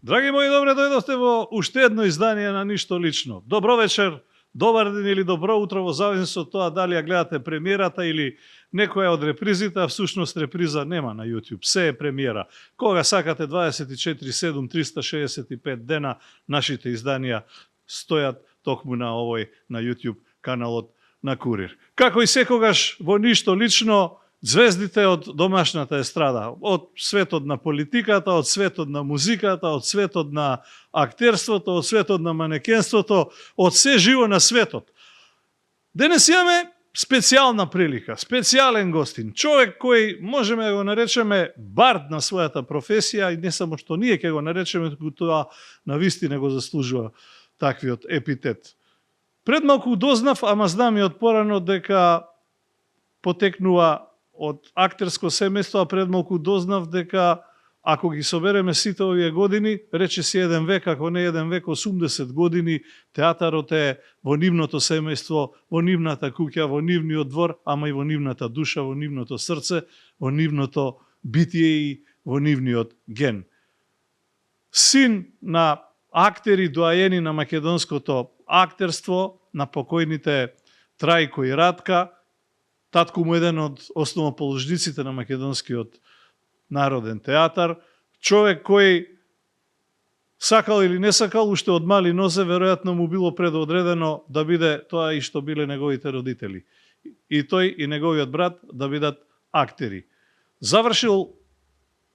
Драги мои, добре дојдовте во уште едно издание на Ништо лично. Добро вечер, добар ден или добро утро во зависност од тоа дали ја гледате премиерата или некоја од репризите, а всушност реприза нема на YouTube. Се е премиера. Кога сакате 24/7 365 дена нашите изданија стојат токму на овој на YouTube каналот на Курир. Како и секогаш во Ништо лично, звездите од домашната естрада, од светот на политиката, од светот на музиката, од светот на актерството, од светот на манекенството, од се живо на светот. Денес имаме специјална прилика, специјален гостин, човек кој можеме да го наречеме бард на својата професија и не само што ние ќе го наречеме, туку тоа навистина го заслужува таквиот епитет. Пред малку дознав, ама знам и од порано дека потекнува од актерско семејство, а пред малку дознав дека ако ги собереме сите овие години, рече си еден век, ако не еден век, 80 години, театарот е во нивното семејство, во нивната куќа, во нивниот двор, ама и во нивната душа, во нивното срце, во нивното битие и во нивниот ген. Син на актери доаени на македонското актерство, на покојните Трајко и Радка, татко му еден од основоположниците на македонскиот народен театар, човек кој сакал или не сакал, уште од мали нозе, веројатно му било предодредено да биде тоа и што биле неговите родители. И тој и неговиот брат да бидат актери. Завршил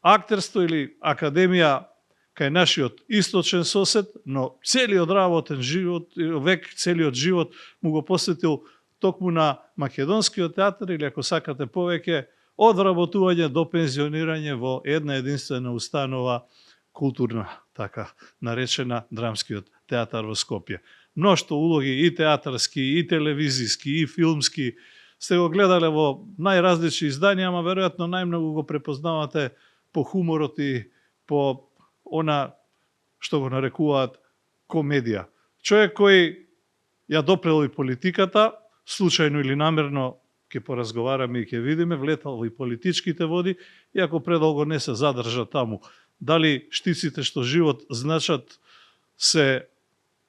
актерство или академија кај нашиот источен сосед, но целиот работен живот, век, целиот живот му го посветил токму на македонскиот театар или ако сакате повеќе, од работување до пензионирање во една единствена установа културна, така наречена Драмскиот театар во Скопје. Мношто улоги и театарски, и телевизиски, и филмски сте го гледале во најразлични изданија, ама веројатно најмногу го препознавате по хуморот и по она што го нарекуваат комедија. Човек кој ја допрел и политиката, случајно или намерно, ќе поразговараме и ќе видиме, влетал во и политичките води, иако предолго не се задржа таму. Дали штиците што живот значат се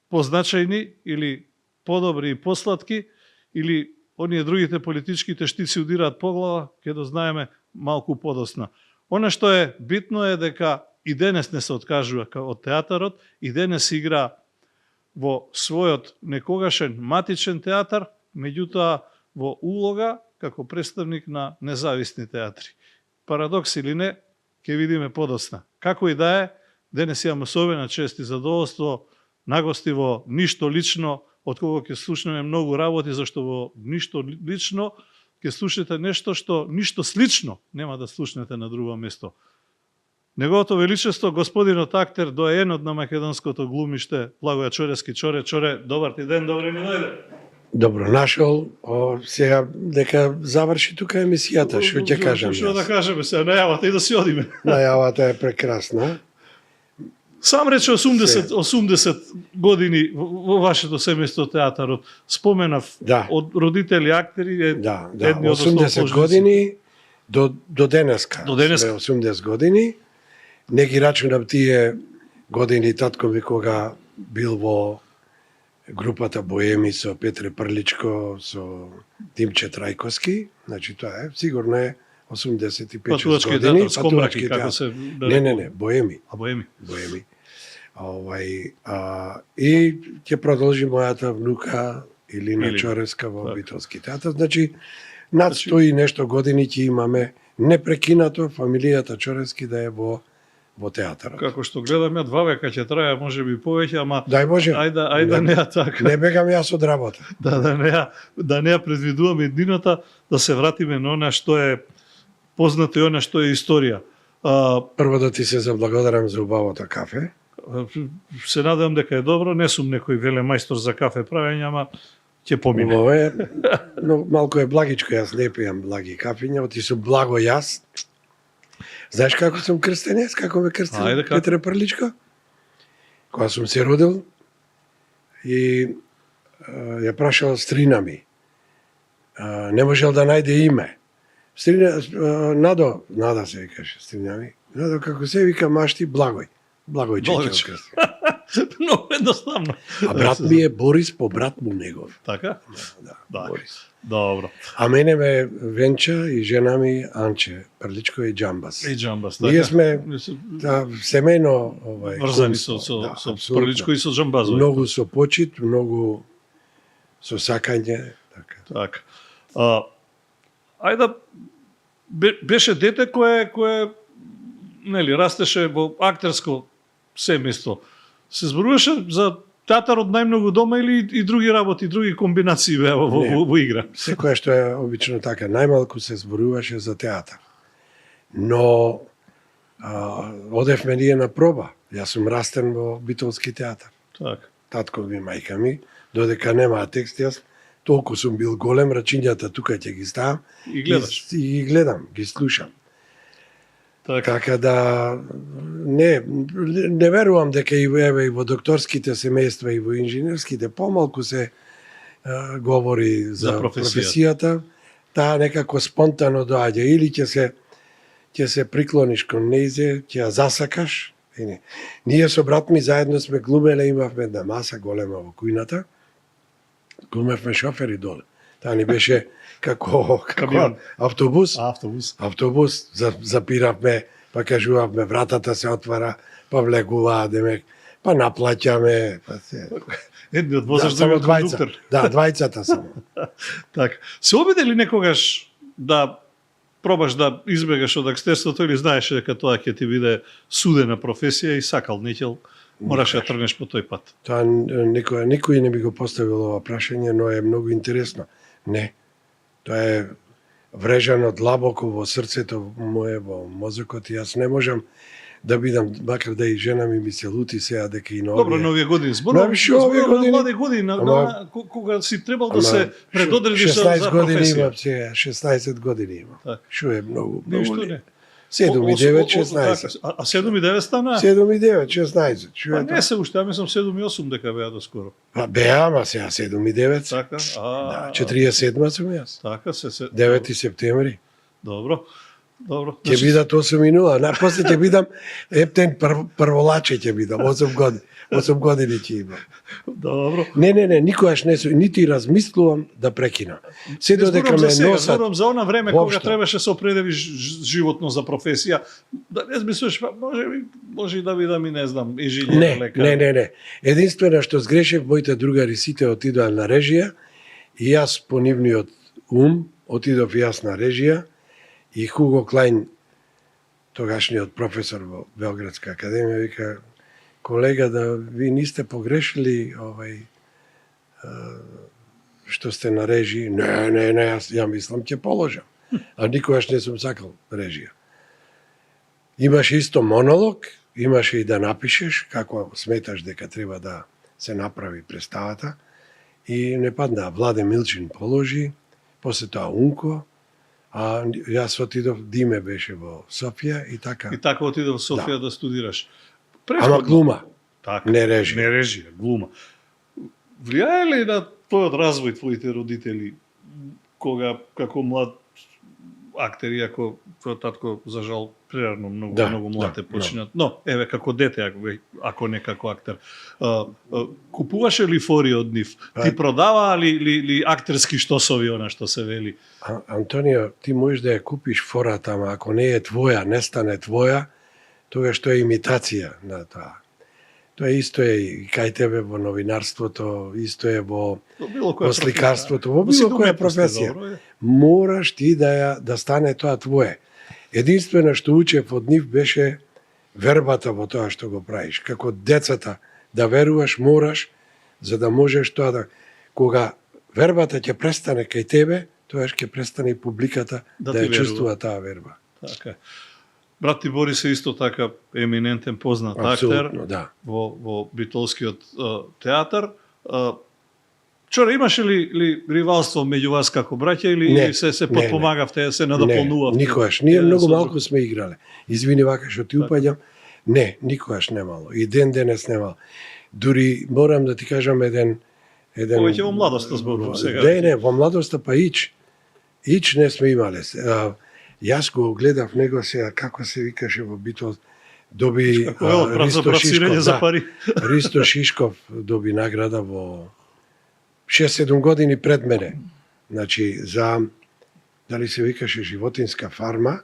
позначајни или подобри и посладки, или оние другите политичките штици удираат по глава, ќе дознаеме малку подосна. Она што е битно е дека и денес не се откажува од театарот, и денес игра во својот некогашен матичен театар, меѓутоа во улога како представник на независни театри. Парадокс или не, ќе видиме подосна. Како и да е, денес имам особена чест и задоволство нагости во Ништо лично, од кого ќе слушнеме многу работи, зашто во Ништо лично ќе слушнете нешто што ништо слично нема да слушнете на друго место. Неговото величество, господинот актер, доаенот на македонското глумиште, Благоја Чорески. Чоре, добар ти ден, добре ми дојде. Добро нашол. Сега дека заврши тука емисијата, што ќе кажам јас? Што да кажеме сега, најавата и да си одиме. Најавата е прекрасна. Сам рече 80 години во вашето семејство театарот. Споменав од родители актери, едни од 80 години до денеска. До денеска. 80 години. Не ги рачунам тие години татко ми кога бил во групата Боеми со Петре Прличко, со Тимче Трајковски, значи тоа е, сигурно е 85 Патулачки години. Театар, Скомраки, како се... Не, Боеми. Боеми. И ќе продолжи мојата внука Илина Чореска во Битолски театар. Значи, над 100 и нешто години ќе имаме непрекинато фамилијата Чорески да е во театарот. Како што гледаме, 2 века ќе трае, може би повеќе, ама дај Боже. Ајде не ја така. Не бегам јас од работа. Да не ја предвидуваме еднината, да се вратиме на она што е познато и она што е историја. Прво да ти се заблагодарам за убавото кафе. Се надевам дека е добро, не сум некој велемајстор за кафе правење, ама ќе помине. Убаво е, но малку е благичко, јас не пијам благи кафиња, оти сум благо јас. Знаеш како сум крстен јас, како ме крстил Петре Прличко? Кога сум се родил и ја прашал стрина ми. Не можел да најде име. Стрина, Нада се викаше стрина ми. Надо како се вика машти Благој. Благојче. Много едноставно. А брат ми е Борис по брат му негов. Така? Да, Да. Борис. Добро. А мене ме Венча и жена ми Анче Прличко и Џамбас. И Џамбас, така. Ние сме семејно врзани кумство. со апсолутно. Прличко и со Џамбазови. Многу со почит, многу со сакање, така. Така. Ајде, беше дете кое нели растеше во актерско семејство. Се зборуваше за театар од најмногу дома или и други работи, други комбинации беа во игра? Секоја што е обично така, најмалку се зборуваше за театар. Но одевме ние на проба. Јас сум растен во Битолски театар. Така. Татко ми, мајка ми, додека немаа текст, јас толку сум бил голем, рачињата тука ќе ги ставам И гледаш. и ги гледам, ги слушам. Така. Така да не верувам дека и во докторските семејства и во инженерските помалку се говори за професијата. Таа некако спонтано доаѓа или ќе се приклониш кон нејзе, ќе ја засакаш. Ние со брат ми заедно сме глумеле, имавме една маса голема во кујната. Глумевме шофери доле. Таа ни беше како автобус. Автобус запиравме, па кажувавме вратата се отвара, па влегуваа демек, па наплаќаме, па се. Едни од возаш за кондуктор. Да, двајцата само. Така. Се обиде ли некогаш да пробаш да избегаш од актерството или знаеше дека тоа ќе ти биде судена професија и сакал некел, мораше да тргнеш по тој пат? Тоа никој не би го поставил ова прашање, но е многу интересно. Не. Тоа е врежано длабоко во срцето мое, во мозокот, и јас не можам да бидам, макар да и жена ми се лути сега дека и на овие. Добро, на овие години. Зборувам на млади години, кога си требал да се предодредиш за професија. 16 години имам сега, 16 години имам. Шо е многу, Ништо не. 7 и 9, 16. А 7 и 9 стана? 7 и 9, 16. Па не се уште, мислам 7 и 8 дека беа доскоро. Па беа, ама сега 7 и 9. Така? Да, 47 сум јас. Така, 9 септември. Добро. Добро. Ќе бидат 8 и 0, после ќе бидам ептен прволаче ќе бидам, 8 години. 8 години ќе имам. Добро. Не, никогаш не нити размислувам да прекинам. Се додека ме носат. Зборувам за она време кога требаше се определиш животно за професија, да не мислиш, може и да бидам и не знам, инженер, лекар. Не. Единствено што сгрешив, моите другари сите отидоа на режија и јас по нивниот ум отидов јас на режија. И Хуго Клајн, тогашниот професор во Белградска академија, вика, колега, да ви нисте погрешили што сте на режија. Не, ја мислам ќе положам. А никогаш не сум сакал режија. Имаше исто монолог, имаше и да напишеш како сметаш дека треба да се направи представата. И не падна. Владе Милчин положи, после тоа Унко, а јас отидов, Диме беше во Софија и така. И така отидов во Софија да студираш. Ама глума, така, не режија. Не режија, глума. Влијае ли на твојот развој твоите родители кога како млад актер, иако твојот татко за жал прерано многу млад починат. Но еве како дете, ако не како актер, купуваше ли фори од нив? Ти продаваа ли актерски штосови, она што се вели? Антонио, ти можеш да ја купиш фората, ама ако не е твоја, не стане твоја, тогаш тоа е имитација на тоа. Тоа исто е и кај тебе во новинарството, исто е во сликарството, во било која професија. Мораш ти да стане тоа твое. Единствено што учев од нив беше вербата во тоа што го правиш. Како децата да веруваш, мораш, за да можеш тоа да... Кога вербата ќе престане кај тебе, тоа ќе престане и публиката да ја чувствува таа верба. Така. Брат ти Борис е исто така еминентен познат актер во Битолскиот театар. Чора, имаше ли ривалство меѓу вас како браќа или се подпомагавте, се надополнувавте? Не, никогаш. Ние многу малку сме играле. Извини вака што ти упаѓам. Не, никогаш немало. И ден денес немало. Дури морам да ти кажам еден Повеќе во младоста зборувам сега. Не, во младоста па Ич не сме имале. Јас го гледав него сега, како се викаше во Битол, доби Ристо Шишков, за пари. Ристо Шишков доби награда во 6-7 години пред мене. Значи, за, дали се викаше животинска фарма,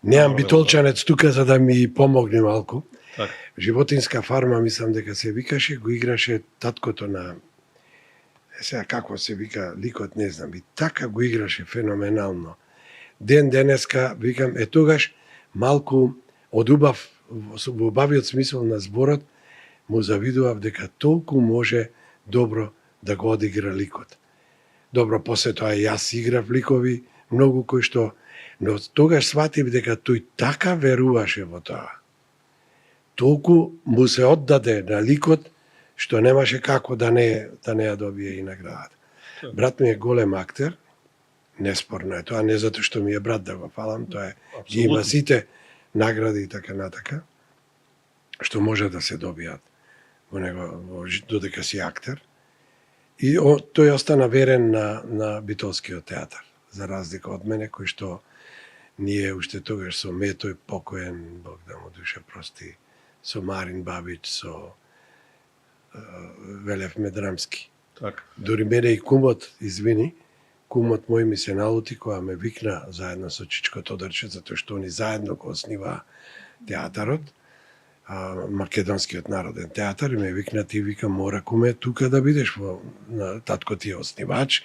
неам битолчанец тука за да ми помогне малку. Так. Животинска фарма, мислам дека се викаше, го играше таткото на... Сега како се вика ликот, не знам. И така го играше феноменално. Ден денеска, викам, тогаш малку од убав, во убавиот смисол на зборот, му завидував дека толку може добро да го одигра ликот. Добро, после тоа јас играв ликови, многу кои што... Но тогаш сватив дека тој така веруваше во тоа. Толку му се оддаде на ликот, што немаше како да не ја добие и наградата. Брат ми е голем актер, неспорно е тоа, не затоа што ми е брат да го фалам, тоа е, ги има сите награди и така натака, што може да се добијат во него, додека си актер. И тој остана верен на битолскиот театар, за разлика од мене, кој што ние уште тогаш со Метој покоен, Бог да му душа прости, со Марин Бабич, со Велев Медрамски. Так. Дори мене и кумот, извини, кумот мој ми се налути кога ме викна заедно со Чичко Тодорче, затоа што они заедно го основаа театарот, Македонскиот народен театар, и ме викна, ти вика, мора куме тука да бидеш, татко ти е основач,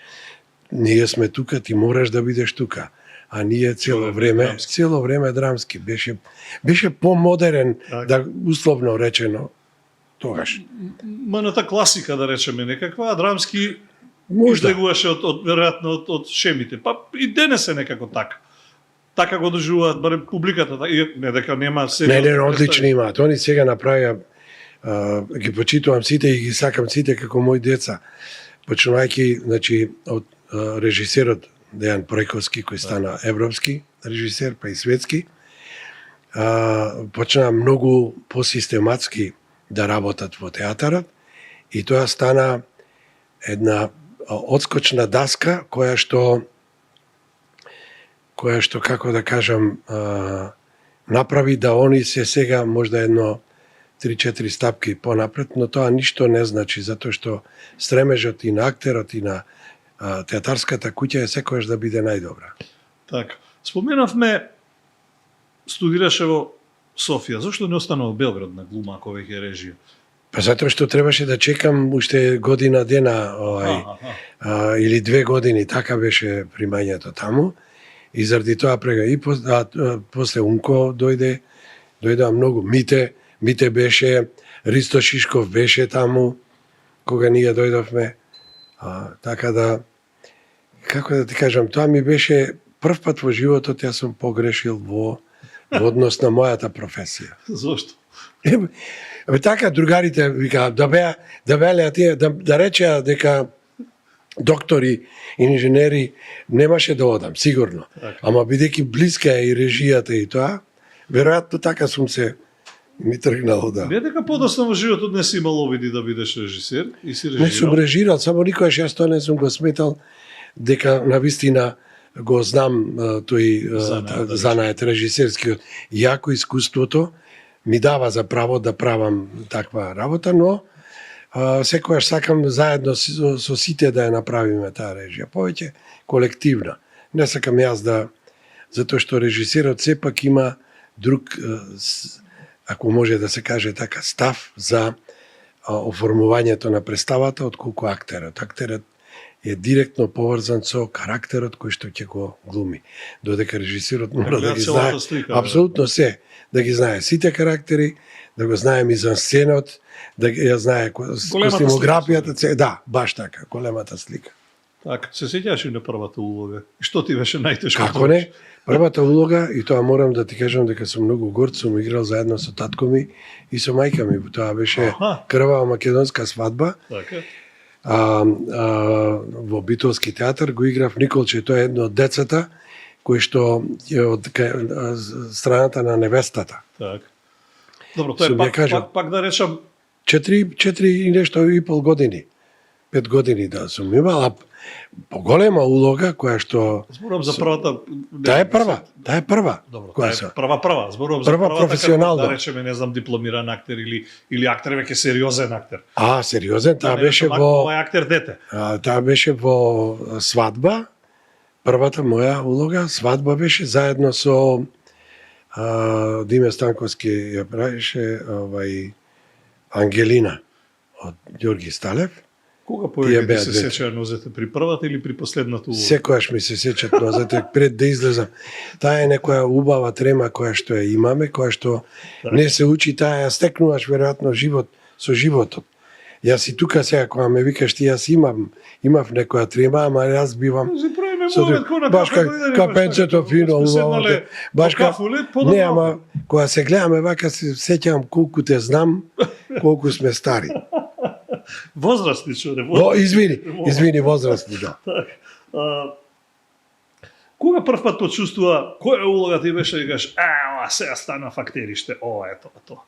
ние сме тука, ти мораш да бидеш тука. А ние цело време драмски. Беше помодерен, так. Да условно речено, тогаш. Маната класика, да речеме, некаква, а драмски можда излегуваше веројатно од шемите. Па и денес е некако така. Така го доживуваат барем публиката, не дека нема сериозни. Не, одлично имаат. Они сега направија, ги почитувам сите и ги сакам сите како мои деца. Почнувајќи, значи, од режисерот Дејан Пројковски, кој стана европски режисер, па и светски, почна многу посистематски да работат во театарот и тоа стана една одскочна даска која што како да кажам направи да они се сега можда едно 3-4 стапки понапред, но тоа ништо не значи, затоа што стремежот и на актерот и на театарската куќа е секојаш да биде најдобра. Така. Споменавме, студираше во Софија. Зошто не остана во Белград на глума, ако веќе режија? Па затоа што требаше да чекам уште година дена, или 2 години, така беше примањето таму. И заради тоа и после Унко дојде многу. Мите беше, Ристо Шишков беше таму, кога ние дојдовме. Така да, како да ти кажам, тоа ми беше прв пат во животот јас сум погрешил во однос на мојата професија. Зошто? Така другарите викаат да речеа дека доктори, инженери немаше да одам, сигурно. Так. Ама бидејќи блиска е и режијата и тоа, веројатно така сум се ми тргнало да. Не дека подоцна во животот не си имал обиди да бидеш режисер и си режирал? Не сум режирал, само никогаш јас тоа не сум го сметал дека навистина го знам тој занает режисерскиот. Јако искуството ми дава за право да правам таква работа, но секојаш сакам заедно со сите да ја направиме таа режија. Повеќе колективна. Не сакам јас затоа што режисерот сепак има друг, ако може да се каже така, став за оформувањето на представата отколку актерот. Актерот е директно поврзан со карактерот кој што ќе го глуми. Додека режисерот мора да ги знае апсолутно се, да ги знае сите карактери, да го знае мизансценот, да ја знае костимографијата, да, баш така, големата слика. Така, се сеќаш и на првата улога. И што ти беше најтешко? Како не? Првата улога, и тоа морам да ти кажам дека сум многу горд, сум играл заедно со татко ми и со мајка ми. Тоа беше крвава македонска свадба. Така. Во Битолски театар го играв Николче, тоа е едно од децата кој што е од страната на невестата. Така. Добро, тоа е пак да речам 4 и нешто и пол години. 5 години да сум имал, а поголема улога која што Зборувам за првата. таа е прва. Добро, која таа се е прва. Зборувам за прва првата професионална. како, да речеме, не знам, дипломиран актер или актер веќе сериозен актер. Сериозен, таа Да, беше овај во актер дете. таа беше во Свадба. Првата моја улога, Свадба беше заедно со Диме Станковски ја правише Ангелина од Ѓорги Сталев. Кога повеќе ти се сеќаат нозете, при првата или при последната улога? Секогаш ми се сеќаат нозете пред да излезам. Таа е некоја убава трема која што ја имаме, која што не се учи, таа ја стекнуваш веројатно живот со животот. Јас и тука сега кога ме викаш ти, јас имав некоја трема, ама јас бивам баш капенцето фино, убаво. Баш не, ама кога се гледаме вака се сеќавам колку те знам, колку сме стари. Возрастни човек. Извини, возрастни, да. Кога прв пат почувствува, која улога ти беше да кажеш, ова сега стана фактериште, ова е тоа.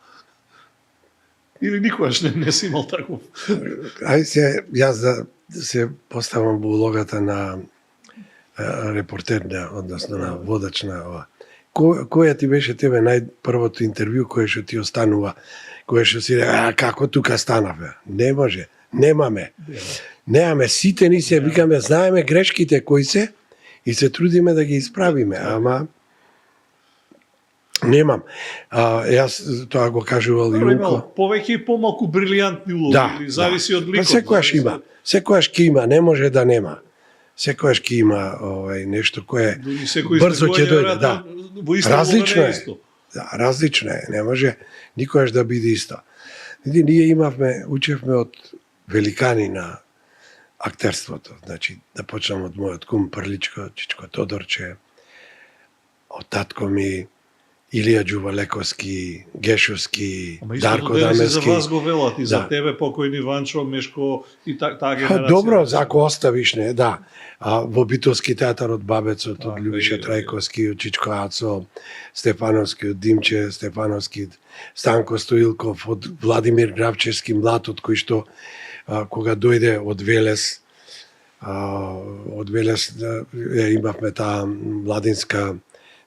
Или никогаш не си имал таков? Јас да се поставам во улогата на репортер, односно на водач на ова. Која ти беше тебе најпрвото интервју кое што ти останува, кое што си како тука станаве? Не може, немаме. Немаме, сите ни се викаме, знаеме грешките кои се и се трудиме да ги исправиме, ама немам. Јас тоа го кажувал Јунко. Повеќе и помалку брилијантни улоги, или зависи од ликот. Секојаш има, секојаш ќе има, не може да нема. Секојаш ќе има нешто кое брзо ќе дојде, да. Различно е. Да, различно е, не може никогаш да биде исто. Ние учевме од великани на актерството, значи да почнам од мојот кум Прличко, Чичко Тодорче, од татко ми Илија Ѓувалековски, Гешовски, Дарко Дамевски. За вас го велат и за тебе покојни Ванчо, Мешко и таа генерација. Добро, ако оставиш, не, да. Во Битолски театар од Бабецот, од Љубиша Трајковски, од Чичко Ацо, Стефановски, од Димче Стефановски, Станко Стоилков, од Владимир Гравчевски, млад, од кој што кога дојде од Велес имавме таа младинска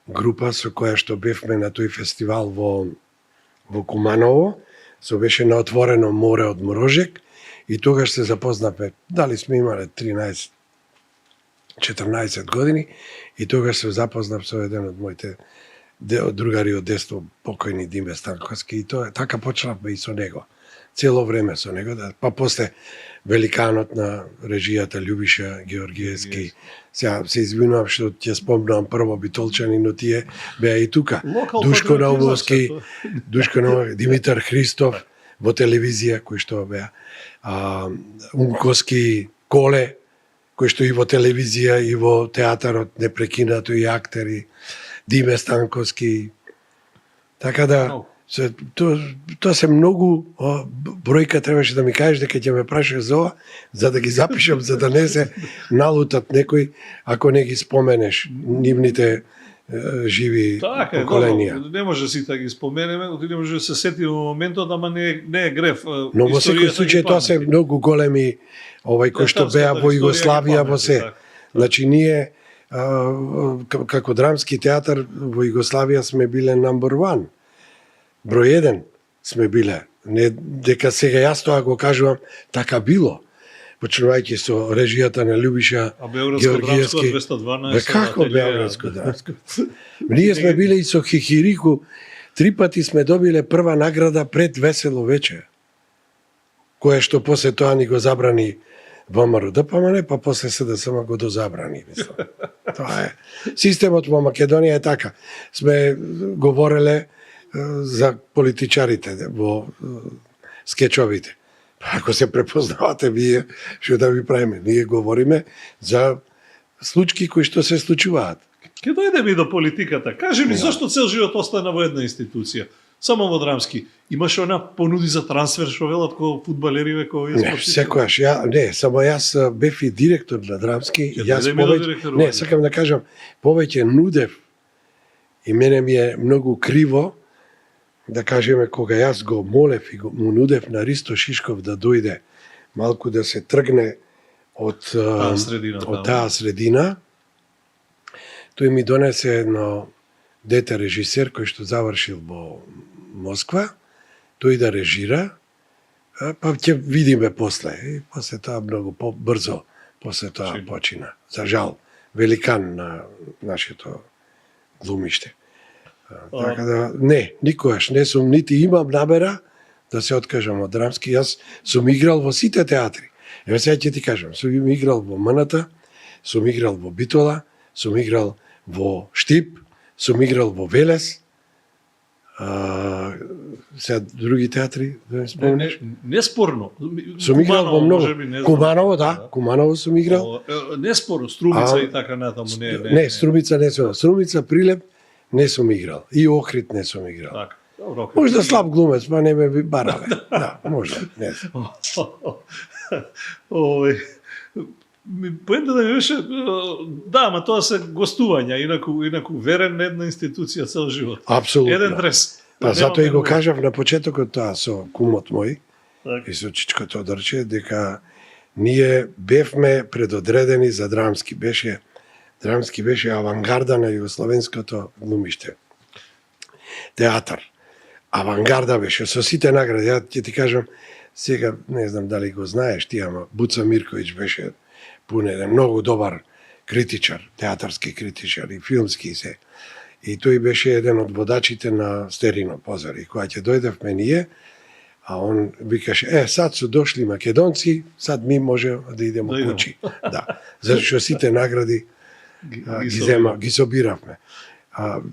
група со која што бевме на тој фестивал во Куманово, со беше на отворено море од мрожек и тогаш се запознавме, дали сме имале 13-14 години и тогаш се запознав со еден од моите другари од детство, покојни Диме Станковски и тоа така почнавме и со него. Цело време со него, па после великанот на режијата Љубиша Георгиевски. Сега се извинувам што ќе спомнувам прво битолчани, но тие беа и тука. Душко Наумовски, Димитар Христов во телевизија кој што беа. Унковски Коле кој што и во телевизија и во театарот непрекинато и актери. Диме Станковски. Така да тоа се многу, бројка требаше да ми кажеш дека ќе ме прашаш за ова, за да ги запишам, за да не се налутат некој, ако не ги споменеш нивните живи поколенија. Така, не може сите да ги споменеме, не може да се сетиме во моментот, ама не е греф. Но во секој случај тоа се многу големи кои што беа во Југославија во се. Значи ние како драмски театар во Југославија сме биле number one. Број 1 сме биле. Не дека сега јас тоа го кажувам, така било. Почнувајќи со режијата на Љубиша Георгиевски. 212. Како Београдско драмско? Ние сме биле и со Хихирику. 3 пати сме добиле прва награда пред Весело вече. Кое што после тоа ни го забрани ВМРО ДПМН, па после СДСМ го дозабрани, мислам. Тоа е. Системот во Македонија е така. Сме говореле за политичарите во скечовите. Ако се препознавате вие, што да ви правиме? Ние говориме за случаи кои што се случуваат. Ке дојдеме и до политиката. Кажи ми, зашто цел живот остана во една институција? Само во драмски. Имаше она понуди за трансфер што велат ко фудбалериве кои секогаш само јас бев и директор на драмски. Јас сакам да кажам, повеќе нудев и мене ми е многу криво да кажеме кога јас го молев и му нудев на Ристо Шишков да дојде малку да се тргне од таа средина. Тој ми донесе едно дете режисер кој што завршил во Москва, тој да режира, па ќе видиме после. И после тоа многу побрзо после тоа почина. За жал, великан на нашето глумиште. Така да, не, никогаш не сум, нити имам намера да се откажам од драмски. Јас сум играл во сите театри. Еве сега ќе ти кажам, сум играл во МНТ, сум играл во Битола, сум играл во Штип, сум играл во Велес, сега други театри, да не спомнеш? Неспорно. Сум играл во многу. Куманово, да, Куманово сум играл. Неспорно, Струмица и така натаму не. Не, Струмица не сум. Струмица, Прилеп не сум играл. И Охрид не сум играл. Така. Добро. Можда слаб глумец, па не ме барале. Да, можда, не знам. Поента да ми беше, да, ама тоа се гостувања, инаку верен на една институција цел живот. Апсолутно. Еден трес. Па затоа и го кажав на почетокот тоа со кумот мој Так. и со Чичко Тодорче, дека ние бевме предодредени за драмски. Драмски беше авангарда на југословенското глумиште. Театар. Авангарда беше со сите награди. Ја ќе ти кажам, сега не знам дали го знаеш ти, ама Буца Мирковиќ беше пун еден многу добар критичар, театарски критичар и филмски се. И тој беше еден од водачите на Стерино позор. И кога ќе дојдевме ние, а он викаше, сад су дошли македонци, сад ми може да идемо куќи. Да, зашто сите награди ги собиравме.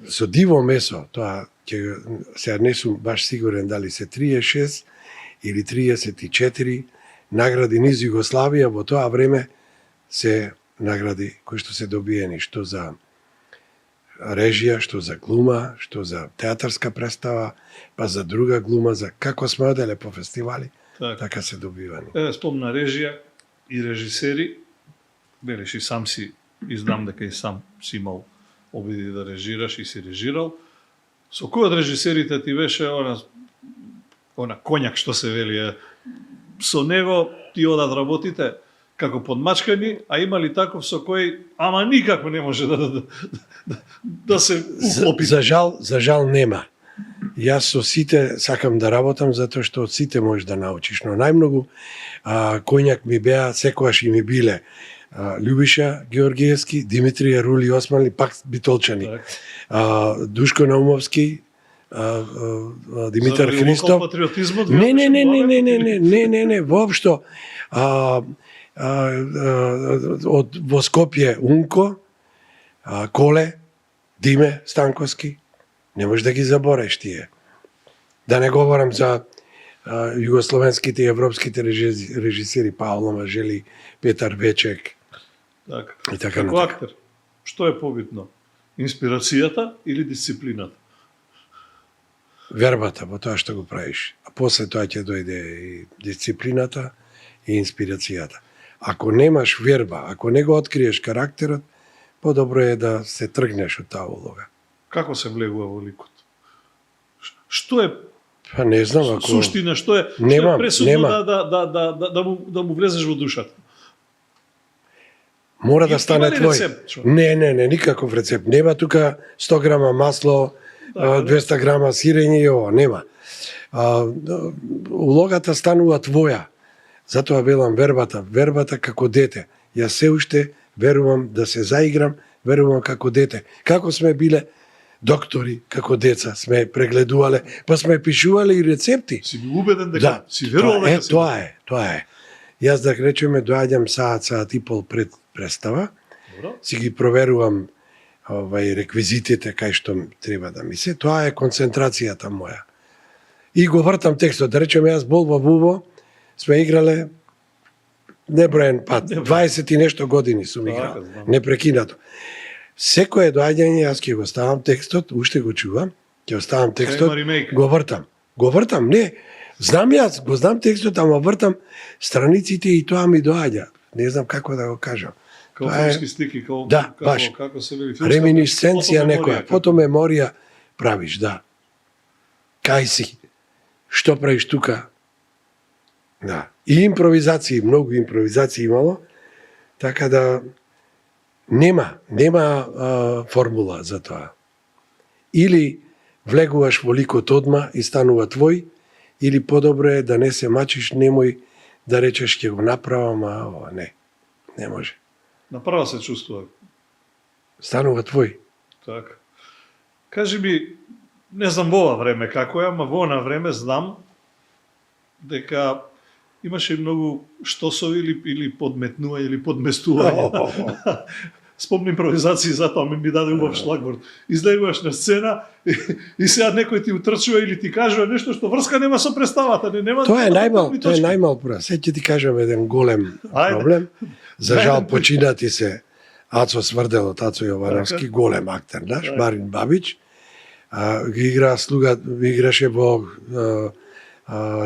Со диво месо, тоа ќе сега не сум баш сигурен дали се 36 или 34 награди низ Југославија во тоа време се награди кои што се добиени, што за режија, што за глума, што за театарска представа, па за друга глума, за како сме оделе по фестивали, така се добивани. Спомна режија и режисери, велиш и сам си, и знам дека и сам си имал обиди да режираш и си режирал. Со кој од режисерите ти беше она коњак што се вели, со него ти одат работите како подмачкани, а има ли таков со кој ама никако не може да се уклопи? За жал нема. Јас со сите сакам да работам затоа што од сите можеш да научиш, но најмногу коњак ми беа, секогаш и ми биле Љубиша Георгиевски, Димитрија Рули Османли, пак битолчани. Душко Наумовски, Димитар Христов. Не, воопшто. Во Скопје Унко, Коле, Диме Станковски, не можеш да ги забореш тие. Да не говорам за југословенските и европските режисери Пауло Мажели, Петар Вечек. Така. Како актер, што е побитно? Инспирацијата или дисциплината? Вербата во тоа што го правиш. А после тоа ќе дојде и дисциплината и инспирацијата. Ако немаш верба, ако не го откриеш карактерот, подобро е да се тргнеш од таа улога. Како се влегува во ликот? Што е Па не знам, ако суштина, што е пресудно да му влезеш во душата? Мора да стане твој. Не, никаков рецепт. Нема тука 100 грама масло, 200 грама сирење и ова, нема. Улогата станува твоја. Затоа велам вербата како дете. Јас се уште верувам да се заиграм, верувам како дете. Како сме биле доктори, како деца, сме прегледувале, па сме пишувале и рецепти. Си убеден дека си верувал дека си. Тоа е. Јас да речеме доаѓам саат и пол пред представа. Добро. Си ги проверувам реквизитите кај што треба да ми се. Тоа е концентрацијата моја. И го вртам текстот. Да речеме јас бол во Вуво, сме играле неброен пат. 20 и нешто години сум играл. Непрекинато. Секое доаѓање јас ќе го ставам текстот, уште го чувам, ќе оставам текстот, го вртам, не. Знам јас, го знам текстот, ама вртам страниците и тоа ми доаѓа. Не знам како да го кажам. Како филмски слики, како се вели филмска реминисценција некоја, фотомеморија правиш, да. Кај си? Што правиш тука? Да. И импровизации, многу импровизации имало, така да нема формула за тоа. Или влегуваш во ликот одма и станува твој, или подобро е да не се мачиш, немој да речеш ќе го направам, ова не може. Направо се чувствува. Станува твој. Така. Кажи ми, не знам во ова време како е, ама во она време знам дека имаше многу штосови или подметнува или подместување. Спомни импровизации, затоа ми даде убав шлагворд. Излегуваш на сцена и сега некој ти утрчува или ти кажува нешто што врска нема со представата, нема. Тоа е најмал прва. Се ќе ти кажам еден голем проблем. За жал починати се Ацо Сврделот, Ацо Јовановски, голем актер наш, Марин Бабич. Ги играше во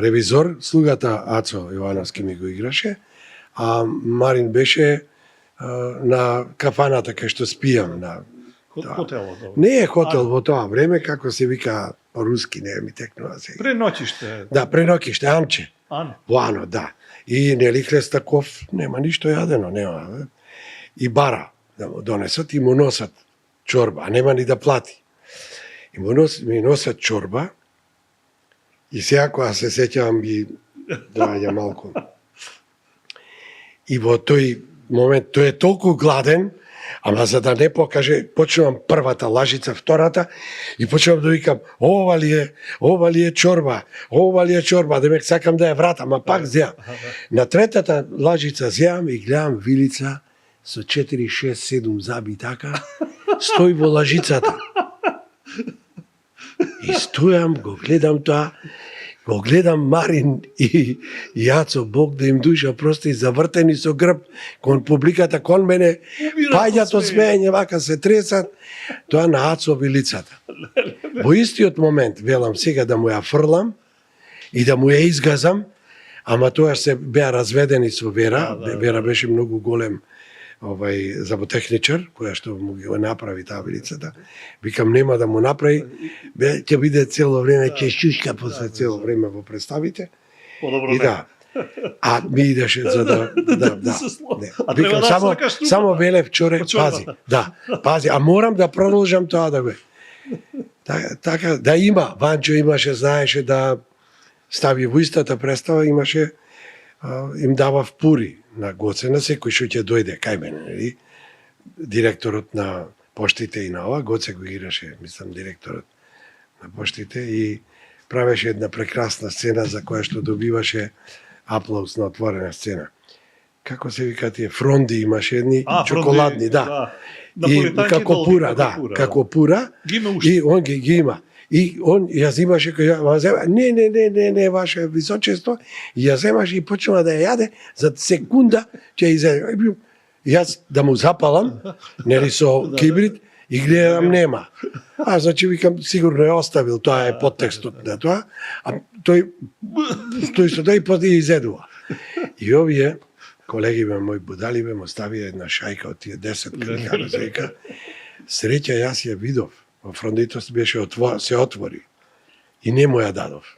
Ревизор, слугата Ацо Јовановски ми го играше, а Марин беше на кафаната кај што спијам на хотелот. Не е хотел во тоа време, како се вика по-руски, не ми текнува се. Пренокиште. Да, пренокиште, Амче. Во Ано, да. И Нели Хлестаков, нема ништо јадено, нема. И бара да му донесат и му носат чорба, а нема ни да плати. И ми носат чорба и сега кога се сеќавам ги доаѓа малку. И во тој момент тој е толку гладен, ама за да не покаже, почнувам првата лажица, втората и почнувам да викам ова ли е чорба, демек сакам да ја вратам, а пак зеам. На третата лажица зеам и гледам вилица со 4, 6, 7 заби така, стои во лажицата. И стојам, го гледам тоа, го гледам Марин и Јацо, Бог да им душа, просто и завртени со грб, кон публиката, кон мене, паѓат од смеење, вака се тресат, тоа на Ацо вилицата. Во истиот момент, велам сега да му ја фрлам и да му ја изгазам, ама тоа се беа разведени со Вера, Вера беше многу голем заботехничар, која што му го направи таа вилицата. Викам, нема да му направи, ќе биде цело време, ќе шушка после цело време во представите. Подобро и да. А ми идеше за да. Викам, само велев човек, пази, а морам да продолжам тоа да го. Така, да има, Ванчо имаше, знаеше да стави во истата представа, имаше, им дава пури на Гоце, на секој што ќе дојде кај мене, нели? Директорот на поштите и на ова, Гоце го играше, мислам, директорот на поштите и правеше една прекрасна сцена за која што добиваше аплауз на отворена сцена. Како се вика тие фронди, имаше едни чоколадни, да. И како пура, како пура, и он ги има. И он ја земаше, не, ваше височество, и ја земаше и почнува да ја јаде, за секунда ќе изеде. Јас да му запалам, нели со кибрид, и гледам нема. А значи викам, сигурно е оставил, тоа е подтекстот на тоа, а тој со тој поди изедува. И овие колеги мои будали му ставија една шајка од тие 10 крика, среќа јас ја видов. Во фрондитост беше се отвори и не му ја дадов.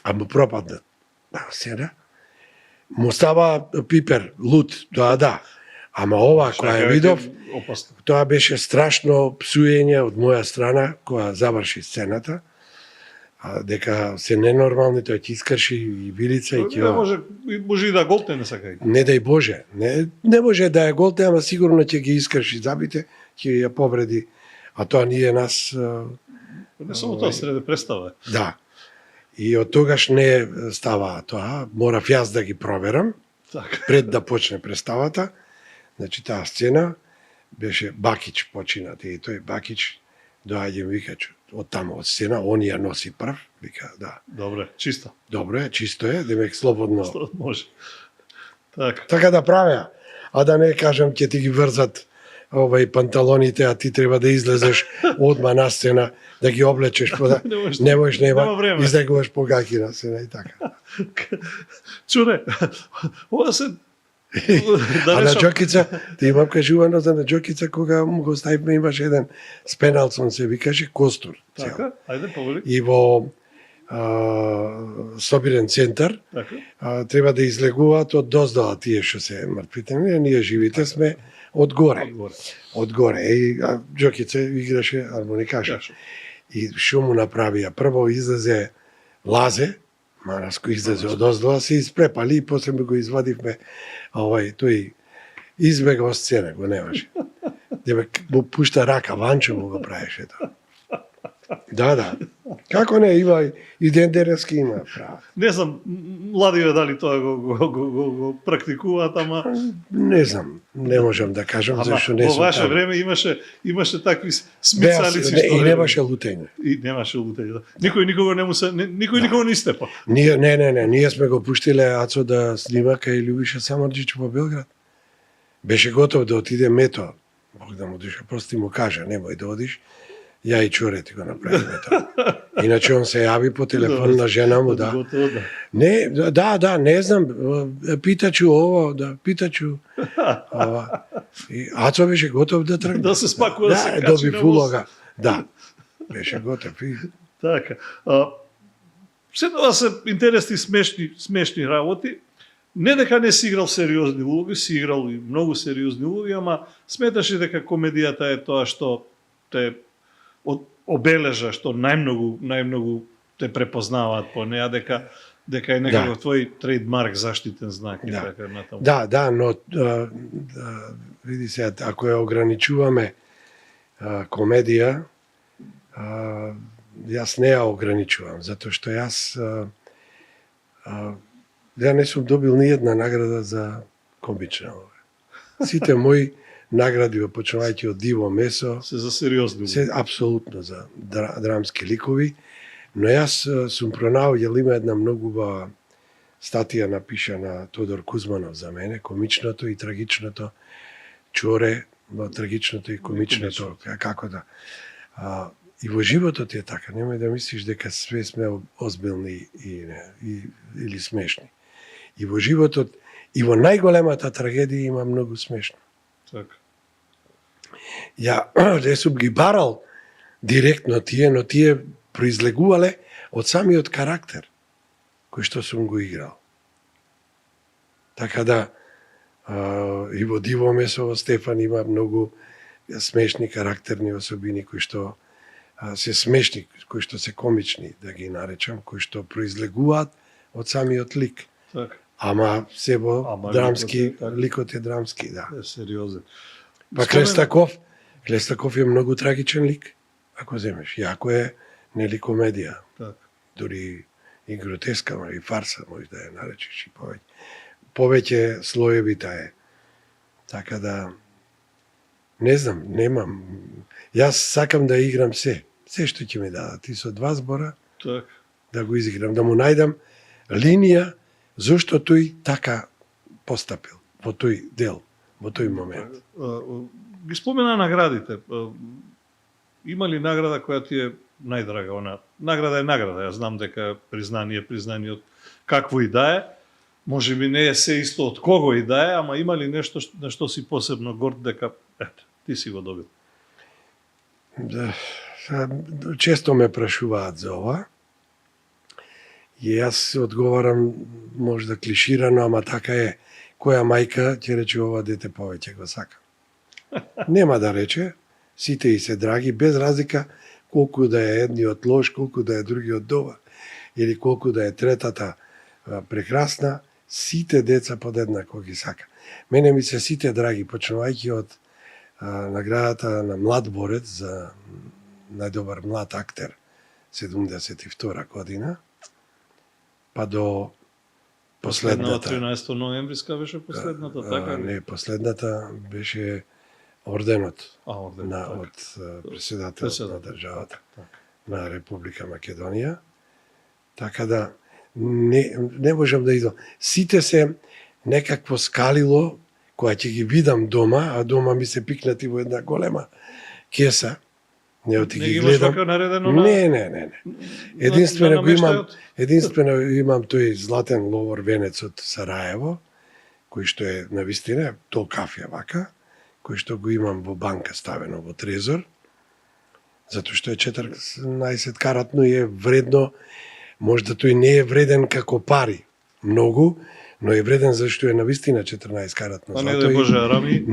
А му пропадна. Сега му става пипер, лут, тоа да. Ама ова која ја видов, тоа беше страшно псуење од моја страна, која заврши сцената, дека се ненормални, тој ќе искрши и вилица и ќе... Може и да голте не сакај. Не дај Боже. Не може да ја голте, ама сигурно ќе ги искрши забите, ќе ја повреди. А тоа ние нас... Не само тоа, среде представа. Да. И од тогаш не става тоа. Морав јас да ги проверам, пред да почне представата. Значи, таа сцена беше Бакич починат. И тој Бакич доаѓа ми вика, од тамо, од сцена, он ја носи прв. Вика, да. Добре, чисто. Добре, чисто е, демек слободно. Може. Така да правеа. А да не кажам, ќе ти ги врзат панталоните, а ти треба да излезеш одма на сцена, да ги облечеш, не можеш, излегуваш по гаки на сцена и така. Чуре, ова се... А на Џокица, ти имам кажувано за на Џокица, кога му го ставивме, имаше еден Спеналсон, се викаше Костур. Така, ајде, повели. И во собирен центар, треба да излегуваат од доздала тие што се мртвите. Ние живите сме одгоре. Одгоре. И Џокице играше армоникаша. И што му направија? Прво излезе Лазе, Мараско излезе од оздола, се испрепали и после го извадивме, тој избега од сцена, го немаше. Дебе, му пушта рака, Ванчо му го правеше тоа. Да. Како не, има и ден денески има права. Не знам, младиве дали тоа го практикуваат, ама не знам, не можам да кажам зашто не сум. Во ваше време имаше такви смицалици што и немаше лутење. И немаше лутење. Да. Никој никого не истепа. Ние сме го пуштиле Ацо да снима кај Љубиша Самарџич во Белград. Беше готов да отиде Мето. Бог да му душа, прости му кажа, немој да одиш. Ја и Чуре ти го направиме тоа. Иначе он се јави по телефон на жена му, да. Не, не знам, питачу ово, питачу ова. И Ацо беше готов да тргне. Да се спакува, да се качи доби улога. Да, беше готов. Така. Се тоа се интересни, смешни работи. Не дека не си играл сериозни улоги, си играл и многу сериозни улоги, ама сметаш ли дека комедијата е тоа што те обележа, што најмногу те препознаваат по неа, дека е некако твој трейдмарк, заштитен знак и така натаму. Да, но види се, ако ја ограничуваме комедија, јас не ја ограничувам, затоа што јас не сум добил ни една награда за комична. Сите мои награди, почнувајќи од Диво Месо, се за сериозни. Се апсолутно за драмски ликови, но јас сум пронаоѓал, има една многу убава статија напишана Тодор Кузманов за мене, комичното и трагичното, Чоре, трагичното и комичното, како да. И во животот е така, немој да мислиш дека све сме озбилни или смешни. И во животот, и во најголемата трагедија има многу смешно. Така. Ја не сум ги барал директно тие, но тие произлегувале од самиот карактер кој што сум го играл. Така да и во Диво Месо во Стефан има многу смешни карактерни особини кои што се смешни, кои што се комични, да ги наречам, кои што произлегуваат од самиот лик. Так. Ама се во драмски, ликот е драмски, да. Е сериозен. Па Клестаков е многу трагичен лик, ако земеш. Јако е нели комедија. Так. Дури и гротеска, и фарса може да ја наречеш и повеќе. Повеќе слоеви таа е. Така да не знам, немам. Јас сакам да играм се. Се што ќе ми дадат. И со 2 збора так. Да го изиграм, да му најдам линија зошто тој така постапил во тој дел, во тој момент. Ги спомена наградите. Има ли награда која ти е најдрага? Она награда е награда. Ја знам дека признание од какво и да е. Може би не е се исто од кого и да е, ама има ли нешто на што си посебно горд дека ти си го добил? Да, често ме прашуваат за ова. И јас одговарам можда клиширано, ама така е. Која мајка ќе рече ова дете повеќе го сака? Нема да рече, сите и се драги, без разлика колку да е едниот лош, колку да е другиот добар, или колку да е третата прекрасна, сите деца подеднако ги сака. Мене ми се сите драги, почнувајќи од наградата на млад борец за најдобар млад актер 72 година, па до последната 13 ноемвриска беше последната, така? Не, последната беше орденот од председателот на државата на Република Македонија. Така да не можам да идам. Сите се некакво скалило која ќе ги видам дома, а дома ми се пикнати во една голема кеса. Не ги гледам. Не. Единствено имам тој златен ловор венец од Сараево, кој што е навистина тол кафја вака, кој што го имам во банка ставено во трезор, затоа што е 14 каратно и е вредно Можда тој не е вреден како пари, многу, но е вреден зашто е навистина 14 каратно А злато. не да Боже арами.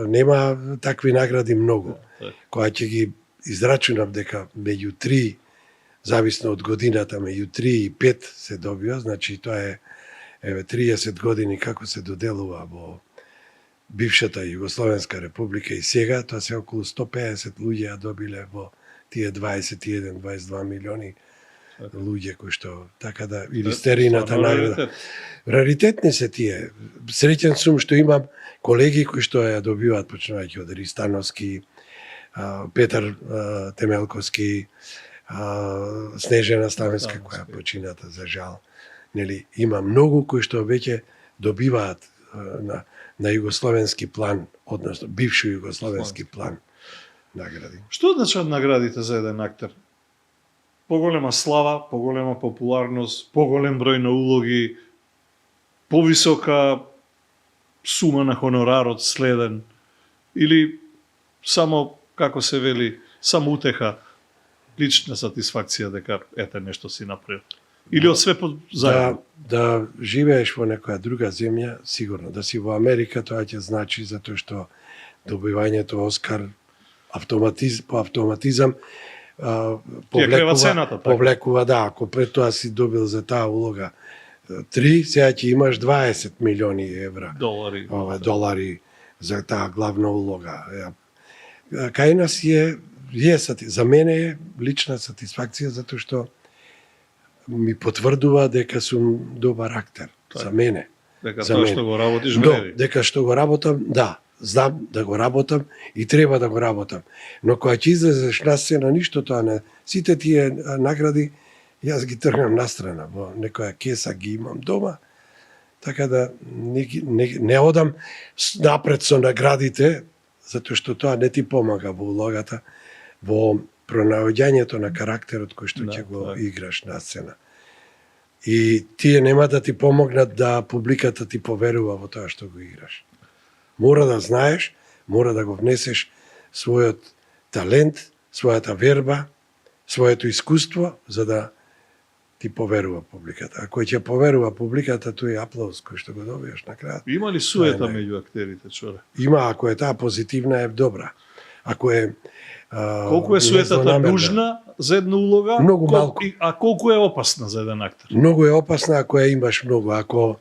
Нема такви награди многу. Кога ќе ги израчунав дека меѓу 3, зависно од годината, меѓу 3 и 5 се добива, значи тоа е 30 години како се доделува во бившата Југословенска република и сега, тоа се околу 150 луѓе ја добиле во тие 21-22 милиони луѓе кои што така да или стерината награда. Раритетни се тие. Среќен сум што имам колеги кои што ја добиваат почнувајќи од Ристановски, Петар Темелковски, Снежена Ставенска која почината за жал. Нели има многу кои што веќе добиваат на југословенски план, односно бившо југословенски план награди. Што значат наградите за еден актер? Поголема слава, поголема популарност, поголем број на улоги, повисока сума на хонорарот следен или само, како се вели, само утеха, лична сатисфакција дека ете нешто си направил? Или од све заедно? Да живееш во некоја друга земја, сигурно. Да си во Америка, тоа ќе значи затоа што добивањето Оскар по автоматизам повлекува, да, ако пред тоа си добил за таа улога 3, сега ќе имаш 20 милиони евра. Долари за таа главна улога. Кај нас за мене е лична сатисфакција затоа што ми потврдува дека сум добар актер. За мене. Дека тоа што го работиш вреди. Дека што го работам, да. Знам да го работам и треба да го работам. Но кога ќе излезеш на сцена, ништо тоа не. Сите тие награди, јас ги тргнам настрана. Во некоја кеса ги имам дома. Така да не одам напред со наградите, затоа што тоа не ти помага во улогата, во пронаоѓањето на карактерот кој што ќе го играш на сцена. И тие нема да ти помогнат да публиката ти поверува во тоа што го играш. Мора да знаеш, мора да го внесеш својот талент, својата верба, своето искуство, за да ти поверува публиката. Ако ќе поверува публиката, тој е аплауз кој што го добиеш на крајот. Има ли суета меѓу актерите, Чоре? Има, ако е таа позитивна е добра. Ако е колку е суетата нужна за една улога? Многу малку. А колку е опасна за еден актер? Многу е опасна ако ја имаш многу. Ако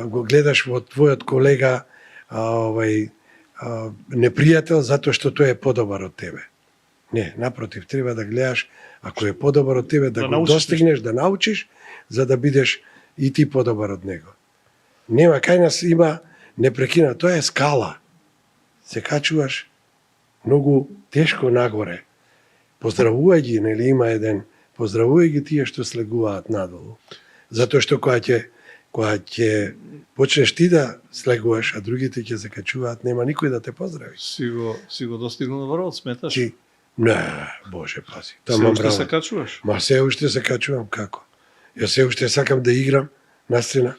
го гледаш во твојот колега непријател затоа што тој е подобар од тебе. Не, напротив, треба да гледаш ако е подобар од тебе да го достигнеш, да научиш, за да бидеш и ти подобар од него. Нема, кај нас има непрекина, тоа е скала. Се качуваш многу тешко нагоре. Поздравувај ги, нели има еден, поздравувај ги тие што слегуваат надолу. Затоа што кога ќе почнеш ти да слегуваш, а другите ќе се качуваат, нема никој да те поздрави. Си го достигнал врвот, сметаш? Не, Боже пази. Се уште се качуваш? Ма се уште се качувам, како? Јас се уште сакам да играм на сцена,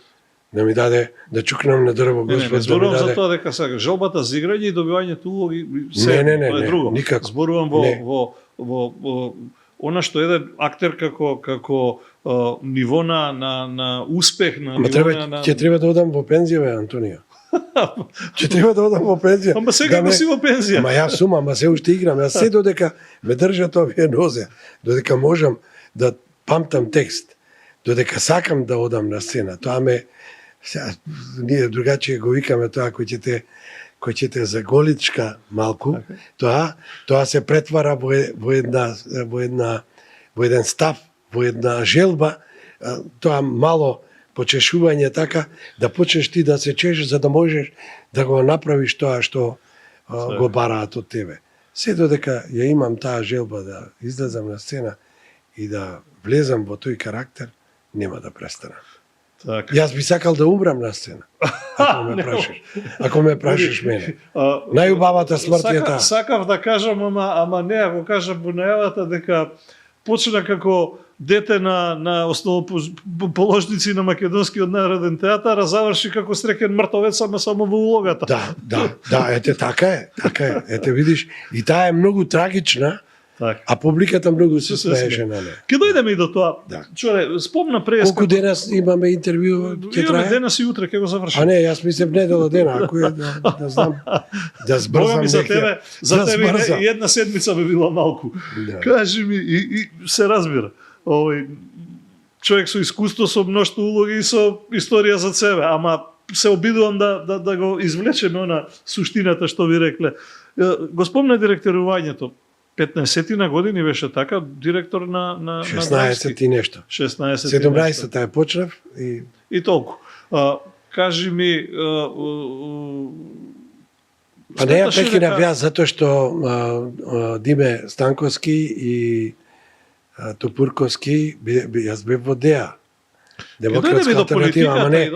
да ми даде, да чукнам на дрво, Господ, не зборувам за тоа дека сакаш. Желбата за играње и добивањето улоги, се е друго. Никако. Зборувам во она што еден актер како ниво на успех, на ниво на... Ќе треба да одам во пензија, бе, Антонио. Ќе треба да одам во пензија. Ама сега си во пензија. Ама јас сум, ама се уште играм. Јас се додека ме држат овие нозе, додека можам да памтам текст, додека сакам да одам на сцена. Тоа ние другачие го викаме тоа кој ќе те заголичка малку, тоа се претвара во еден став, во една желба, тоа мало почешување така, да почнеш ти да се чешеш за да можеш да го направиш тоа што го бараат од тебе. Се додека ја имам таа желба да излезам на сцена и да влезам во тој карактер, нема да престанам. Так. Јас би сакал да умрам на сцена. Ако ме прашаш мене. Најубавата смрт е таа. Сакав да кажам, ама не, ако кажам во најавата дека почна како дете на основоположници на Македонскиот народен театар, а заврши како среќен мртовец, ама само во улогата. Да, ете така е. Ете видиш, и таа е многу трагична, Така. А публиката многу се смееше на неа. Ке дојдеме и до тоа. Да. Чоле, спомна прес Колку денес имаме интервју, ќе имаме трае? денес и утре ќе го завршиме. А не, јас мислев недела дена, ако е да знам, да збрзам Бога ми за тебе, за да тебе збрзам. и една седмица би било малку. Да. Кажи ми и се разбира. Овој човек со искуство, со мноштво улоги и со историја за себе, ама се обидувам да го извлечеме она суштината што ви рекле. Го спомна директорувањето. 15 години беше така директор на 16 и нешто. 17-та е почнав и толку. Кажи ми па не ја прекинав јас затоа што Диме Станковски и Топурковски јас бев во ДЕА. Демократска алтернатива, ама не.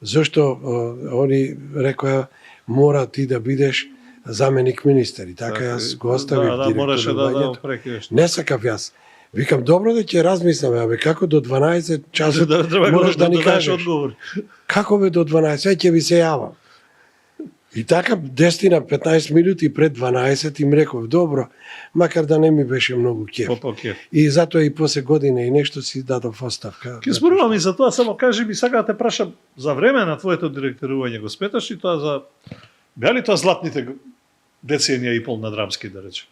Зошто они рекоа мора ти да бидеш заменик министер и така јас го оставив директорувањето. Не сакав јас. Викам, добро да ќе размисламе, абе како до 12 часот можеш да ни кажеш. Како бе до 12, ќе ви се јавам. И така 10-15 минути пред 12 им реков, добро, макар да не ми беше многу кеф. И затоа и после година и нешто си дадов оставка. Ке зборувам и за тоа, само кажи ми, сака да те прашам за време на твоето директорување, го сметаш ли тоа за... Беа ли тоа златните деценија и пол на Драмски, да речем?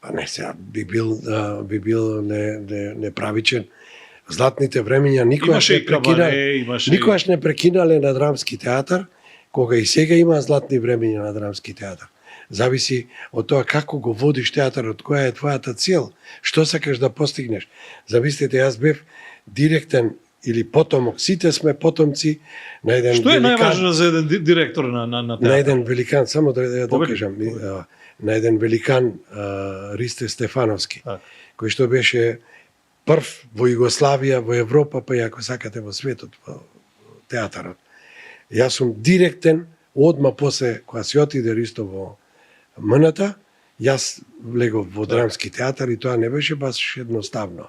Па не, сега би бил неправичен. Златните времења никогаш не прекинале на Драмски театар, кога и сега има златни времења на Драмски театар. Зависи од тоа како го водиш театарот, која е твојата цел, што сакаш да постигнеш. Замислите, јас бев директен или потомок, сите сме потомци на еден великан. Што е најважно за еден директор на театар? На еден великан, само да докажам, на еден великан Ристе Стефановски, кој што беше прв во Југославија, во Европа, па и ако сакате во светот, во театарот. Јас сум директен, одма после, кога си отиде Ристо во МНТ, јас влегов во Драмски театар и тоа не беше баш едноставно.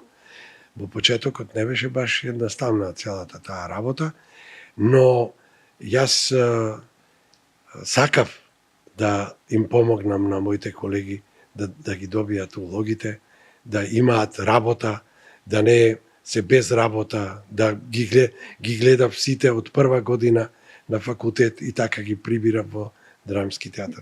Во почетокот не беше баш едноставна целата таа работа, но јас сакав да им помогнам на моите колеги да ги добијат улогите, да имаат работа, да не се без работа, да ги гледав сите од прва година на факултет и така ги прибирав во Драмски театар.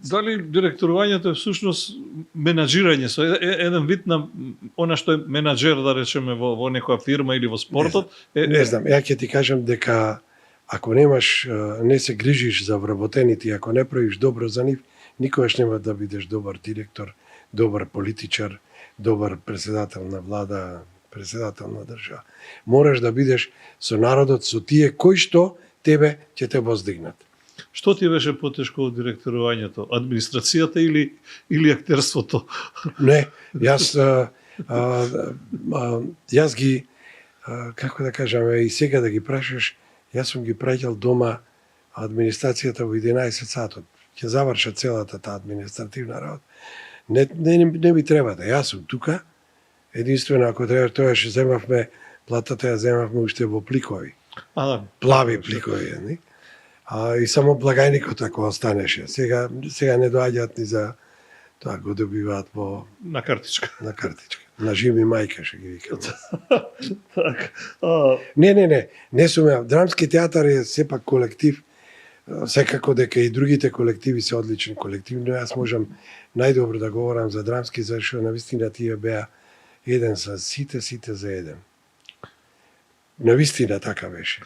Дали директорувањето е всушност менаџирање, со еден вид на она што е менаџер, да речеме, во некоја фирма или во спортот? Не знам, ја ќе ти кажам дека ако не се грижиш за вработените, ако не правиш добро за нив, никогаш нема да бидеш добар директор, добар политичар, добар председател на влада, председател на држава. Мораш да бидеш со народот, со тие кои што тебе ќе те воздигнат. Што ти беше потешко од директорувањето? Администрацијата или актерството? Не, јас ги, како да кажам, и сега да ги прашаш, јас сум ги праќал дома администрацијата во 11 сатот. Ќе заврша целата таа административна работа. Не ми треба да. Јас сум тука. Единствено, ако треба, тоа ќе земавме, платата ја земавме уште во пликови. Плави пликови, не? И само благајникот ако останеше. Сега не доаѓаат ни за тоа, го добиваат на картичка. На картичка. На жими мајка ќе ги викам. Так. Не сум ја. Драмски театар е сепак колектив. Секако дека и другите колективи се одлични колективи, но јас можам најдобро да говорам за Драмски, зашто навистина тие беа еден за сите за еден. Навистина така беше.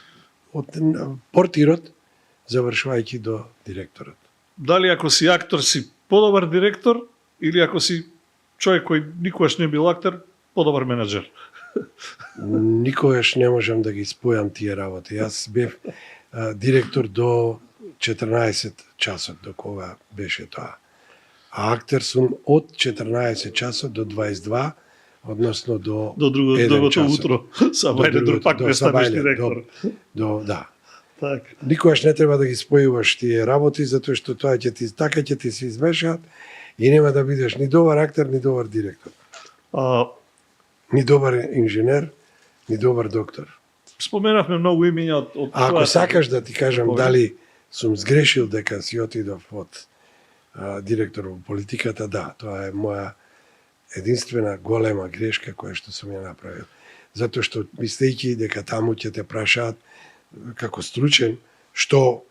Од портирот завршувајќи до директорот. Дали ако си актор си подобар директор или ако си човек кој никогаш не бил актер, подобар менаџер? Никогаш не можам да ги спојам тие работи. Јас бев директор до 14 часот, до кога беше тоа. А актер сум од 14 часот до 22, односно до другото утро. Сабајле, пак не станеш директор. Да. Так. Никогаш не треба да ги спојуваш тие работи, затоа што тоа ќе ти се измешаат и нема да бидеш ни добар актер, ни добар директор. Ни добар инженер, ни добар доктор. Споменавме многу имиња од ако сакаш да ти кажам дали сум сгрешил дека си отидов од директор во политиката, да, тоа е моја единствена голема грешка која што сум ја направил. Затоа што мислејќи дека таму ќе те прашаат како стручен што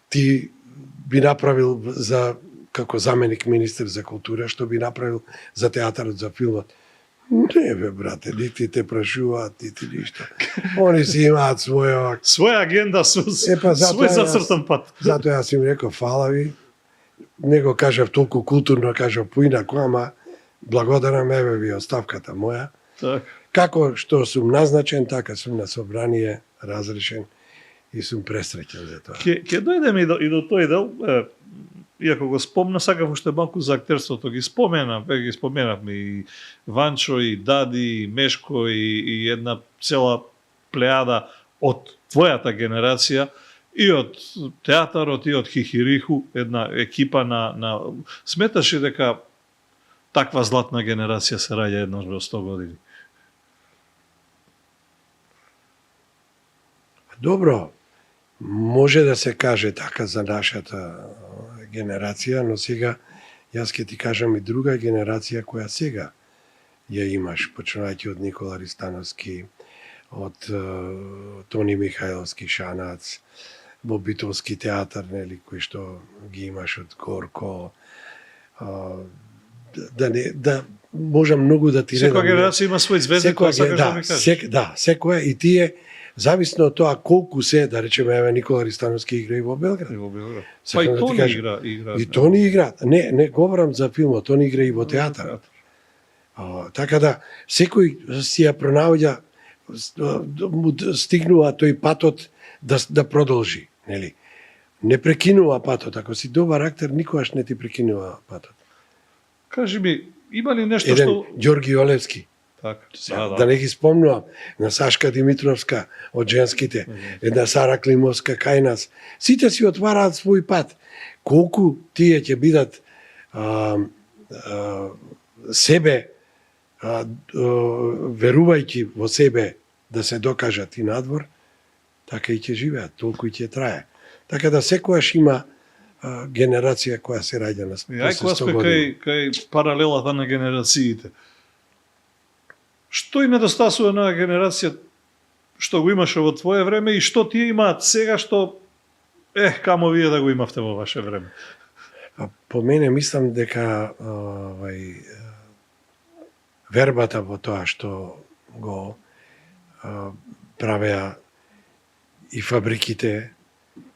ти би направил за како заменик министер за култура, што би направил за театарот, за филмот. Не бе, брате, нити те прашуваат, нити ништо. Они си имаат своја агенда, свој зацртан пат. Затоа јас им реков, фала ви, не го кажав толку културно, кажав поинаку, ама благодарам, еве ви оставката моја. Так. Како што сум назначен, така сум на собрание разрешен и сум пресреќен за тоа. Ќе дојдеме и до тој дел, иако го спомна, сакав уште малку за актерството, ги споменавме и Ванчо, и Дади, и Мешко, и една цела плејада од твојата генерација, и од театарот, и од Хихириху, една екипа на... Сметаш ли дека таква златна генерација се раѓа еднаш во 100 години? Добро, може да се каже така за нашата генерација, но сега јас ќе ти кажам и друга генерација која сега ја имаш, почнувајќи од Никола Ристановски, од Тони Михајловски, Шанац, во Битолски театар, нели, кој што ги имаш од Горко, да можам многу да ти редам. Секоја генерација има свој звезди, која сакаш да ми кажеш. Да, секоја и тие, зависно од тоа колку се, да речеме, еве Никола Ристановски игра и во Белград. Па и Тони игра. И Тони игра. Не говорам за филмот, Тони игра и во театар. Така да, секој си ја пронаоѓа, стигнува тој патот да продолжи, нели? Не прекинува патот. Ако си добар актер, никогаш не ти прекинува патот. Кажи ми, има ли нешто Еден што... Ѓорги Олевски. Така, да не ги спомнувам, на Сашка Димитровска од женските, една Сара Климовска кај нас. Сите си отвараат свој пат. Колку тие ќе бидат себе, верувајќи во себе да се докажат и надвор, така и ќе живеат, толку и ќе трае. Така да секојаш има генерација која се раѓа на 100 години. Кај паралелата на генерациите. Што и недостасува на генерација што го имаше во твое време и што тие имаат сега што камо вие да го имавте во ваше време? По мене мислам дека вербата во тоа што го правеа и фабриките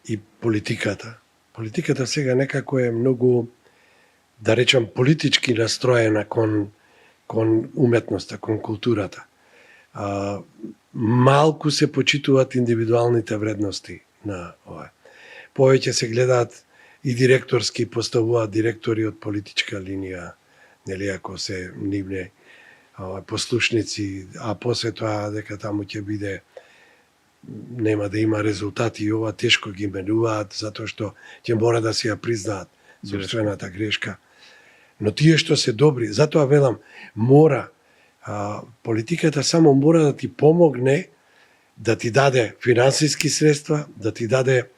и политиката. Политиката сега некако е многу, да речам, политички настроена кон уметноста, кон културата. Малку се почитуваат индивидуалните вредности на ова. Повеќе се гледаат и директорски, поставуваат директори од политичка линија, нели, ако се нивне послушници, а после тоа дека таму ќе биде нема да има резултати и ова тешко ги менуваат затоа што ќе мора да си ја признаат собствената грешка. Но тие што се добри, затоа велам, мора, политиката само мора да ти помогне, да ти даде финансиски средства, да ти даде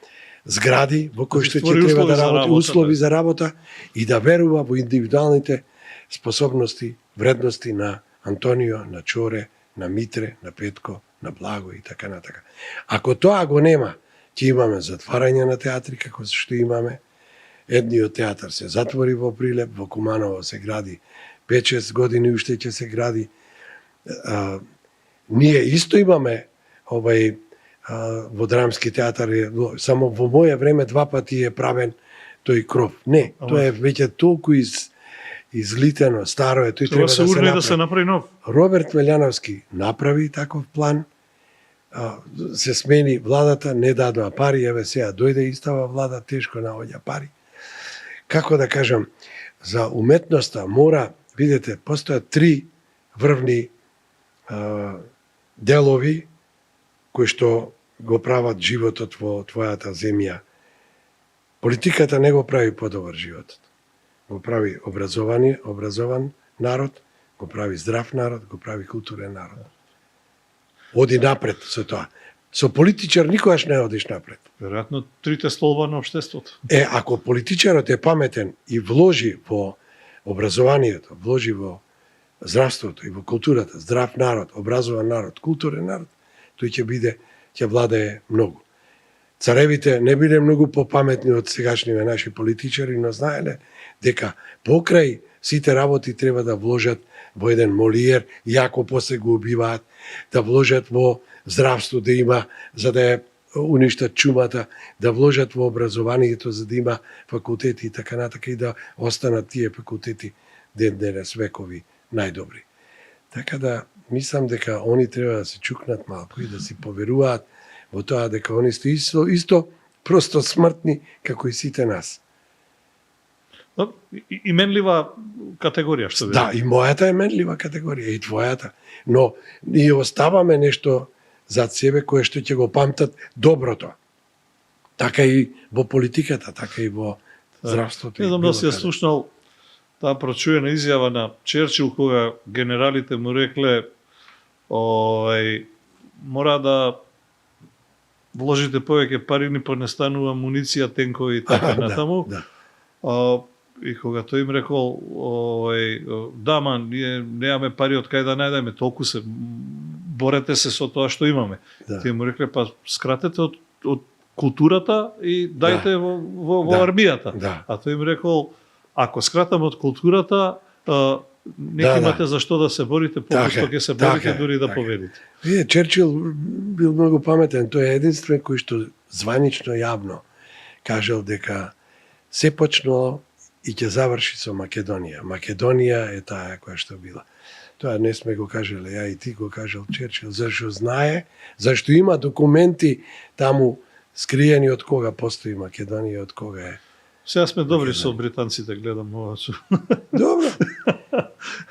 згради во кои што ќе треба да работи, услови за работа и да верува во индивидуалните способности, вредности на Антонио, на Чоре, на Митре, на Петко, на Благо и така натака. Ако тоа го нема, ќе имаме затварање на театри како што имаме. Едниот театар се затвори во Прилеп, во Куманово се гради 5-6 години уште ќе се гради. Ние исто имаме во Драмски театар, само во моје време 2 пати е правен тој кров. Не, тоа е веќе толку излитено, старо е, тој треба да се направи нов. Роберт Велјановски направи таков план, се смени владата, не дадоа пари, еве сега дојде истава влада, тешко наоѓа пари. Како да кажам, за уметноста мора, видите, постојат 3 врвни делови кои што го прават животот во твојата земја. Политиката не го прави подобар животот. Го прави образован народ, го прави здрав народ, го прави културен народ. Оди напред со тоа. Со политичар никогаш не одиш напред. Веројатно трите столба на општеството. Ако политичарот е паметен и вложи во образованието, вложи во здравството и во културата, здрав народ, образован народ, културен народ, тој ќе владее многу. Царевите не биле многу попаметни од сегашниве наши политичари, но знаеле дека покрај сите работи треба да вложат во еден Молиер, јако после го убиваат, да вложат во здравство да има, за да ја уништат чумата, да вложат во образованието за да има факултети и така натака и да останат тие факултети ден денес векови најдобри. Така да мислам дека они треба да се чукнат малку и да си поверуваат во тоа дека они исто просто смртни како и сите нас. Именлива категорија што Да, и мојата е менлива категорија и твојата, но ние оставаме нешто зад себе кое што ќе го памтат доброто. Така и во политиката, така и во здравството. Не знам да си ја слушнал таа прочуена изјава на Черчил кога генералите му рекле мора да вложите повеќе пари, ни понестанува муниција, тенкови и така натаму. И кога тој им рекол, да, ние немаме пари од кај да најдеме, толку се борете се со тоа што имаме. Тие му рекле, па скратете од културата и дајте во армијата. А тој им рекол, ако скратам од културата, не имате за што да се борите, попусто ќе се борите дури да победите. Вие, Черчил бил многу паметен, тој е единствен кој што званично јавно кажал дека се почнало и ќе заврши со Македонија. Македонија е таа која што била. Тоа не сме го кажале, ја и ти го кажал Черчил, зашто знае, зашто има документи таму скриени од кога постои Македонија, од кога е. Сега сме добри со британците, гледам ова. Добро.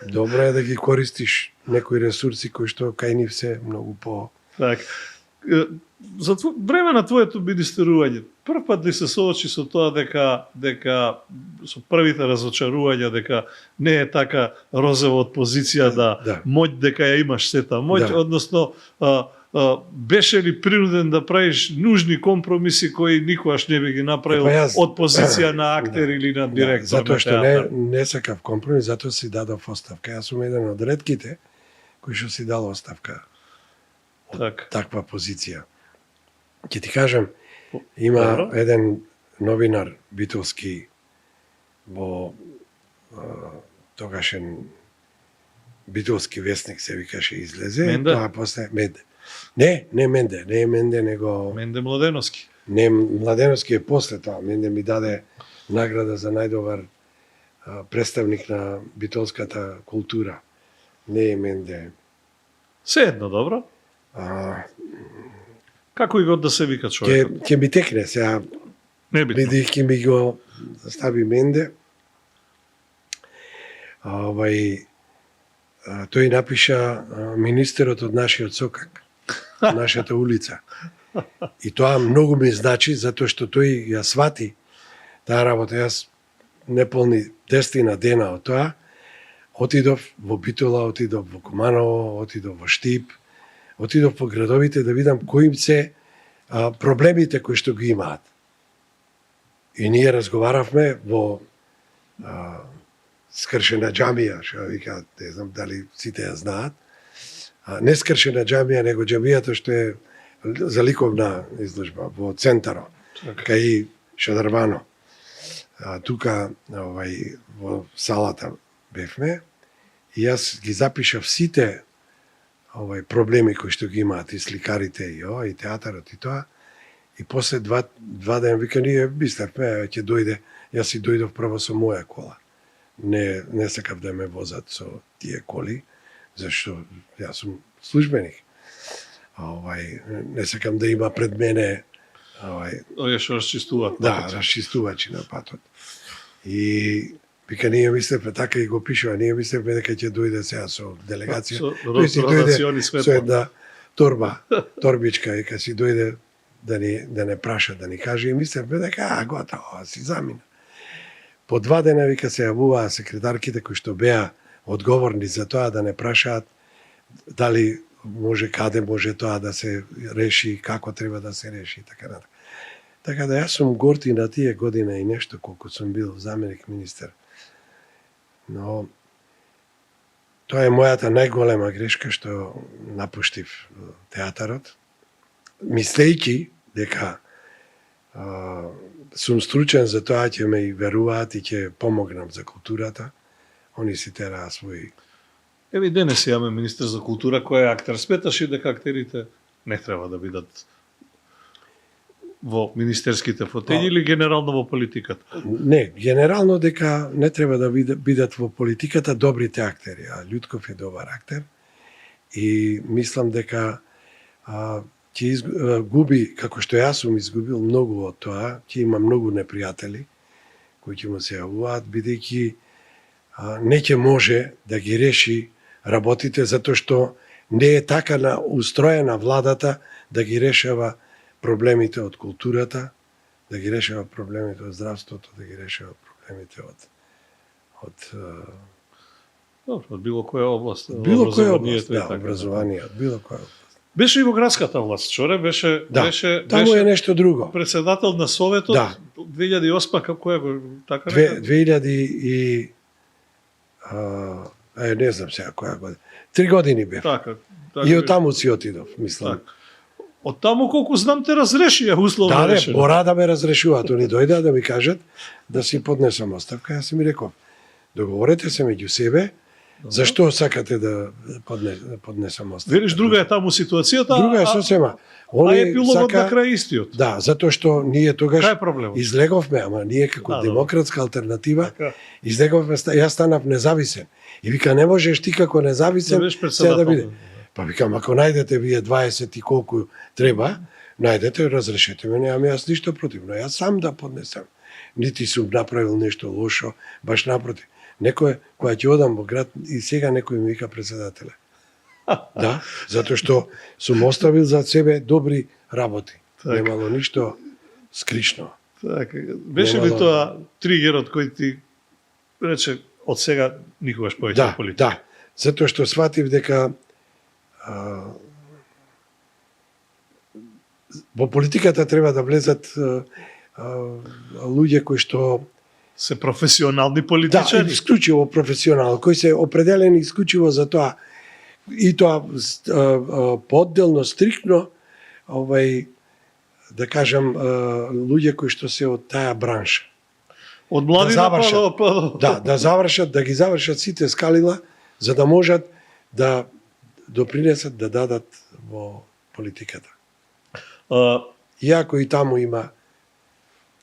Добро е да ги користиш некои ресурси кои што кај нив се многу по... Так. За време на твоето министерување, прв пат да се соочи со тоа дека со првите разочарувања дека не е така розова од позиција моќ дека ја имаш сета моќ, односно беше ли принуден да правиш нужни компромиси кои никогаш не би ги направил од позиција на актер или на директор? Затоа што не сакав компромис, затоа си дадов оставка. Јас сум еден од ретките кои што си дал оставка од таква позиција. Ќе ти кажам, има еден новинар битолски во тогашен битолски вестник се викаше излезе. Менде? Тоа после Менде. Не е Менде, него Менде Младеновски. Не, Младеновски е после тоа. Менде ми даде награда за најдобар представник на битолската култура. Не е Менде. Се едно, добро. Како и год да се вика човек? Ќе ми текне сега. Бидејќи ми го стави Менде. Тој напиша министерот од нашиот сокак, нашата улица. И тоа многу ми значи, затоа што тој ја свати таа работа. Јас неполни 10 дена од тоа, отидов во Битола, отидов во Куманово, отидов во Штип, отидов по градовите да видам кои се проблемите кои што ги имаат. И ние разговаравме во скршена џамија, што вика, не знам дали сите ја знаат. Не скршена џамија, него џамијата што е за ликовна изложба во центаро, кај Шадарвано. Тука во салата бевме и јас ги запишав сите проблеми кои што ги имаат и сликарите и театарот и тоа. И после два дена вика, ние мислевме ќе дојде, јас си дојдов прво со моја кола. Не сакав да ме возат со тие коли, зашто јас сум службеник. Не сакам да има пред мене Овие што расчистуваат. Да, расчистувачи на патот. И вика, ние мислевме така и го пишува, ние мислевме дека ќе дојде сега со делегација. Тој си дојде со една торбичка, и си дојде да не праша, да ни каже, и мислевме дека готово, си замина. По 2 дена, вика, се јавуваа секретарките кои што беа одговорни за тоа да не прашаат дали може каде може тоа да се реши, како треба да се реши и така натаму. Така да јас сум горти на тие година и нешто колку сум бил заменик министер. Но тоа е мојата најголема грешка што напуштив театарот, мислејќи дека сум стручен за тоа, ќе ме и веруваат и ќе помогнам за културата. Они си тераа своји. Еви денес имаме министер за култура кој е актер. Сметаш и дека актерите не треба да бидат во министерските фотељи или генерално во политиката? Не, генерално дека не треба да бидат во политиката добрите актери, а Љутков е добар актер и мислам дека ќе губи, како што јас сум изгубил многу од тоа, ќе има многу непријатели кои ќе му се јавуваат, бидејќи не ќе може да ги реши работите, затоа што не е така устроена владата да ги решава проблемите од културата, да ги решава проблемите од здравството, да ги решава проблемите од било која област. Било која област, да, образованието, било која област. Беше и во градската власт, Чоре, беше таму е нешто друго. Председател на Советот, да. 2008 како е така? 2000 и не знам сега која година. 3 години бев. Така и од таму си отидов, мислам. Так. Од таму колку знам те разрешија условно решено. Да, мора да ме разрешуваат. Они дојдеа да ми кажат да си поднесам оставка. Јас ми реков, договорете се меѓу себе, зашто сакате да поднесам оставка. Велиш, друга е таму ситуацијата. Друга е сосема. Епилогот на крај истиот. Да, затоа што ние тогаш излеговме, ама ние како демократска алтернатива, излеговме, јас станав независен. И вика, не можеш ти како независен се да биде. Па викам, ако најдете вие 20 и колку треба, најдете, разрешете ме, немам јас ништо против, но јас сам да поднесам. Нити сум направил нешто лошо, баш напротив. Некој, која ќе одам во град, и сега некој ми вика председателе. Да, затоа што сум оставил за себе добри работи. Немало ништо скришно. Така, беше ли тоа тригерот кој ти рече од сега никогаш повеќе политика? Да, затоа што сватив дека во политиката треба да влезат луѓе кои што се професионални политичари. Да, исклучиво професионални, кои се определени исклучиво за тоа и тоа поодделно, стрикно, да кажам, луѓе кои што се од таа бранша. Од младина да завршат, да ги завршат сите скалила, за да можат да допринесат да дадат во политиката. Иако и таму има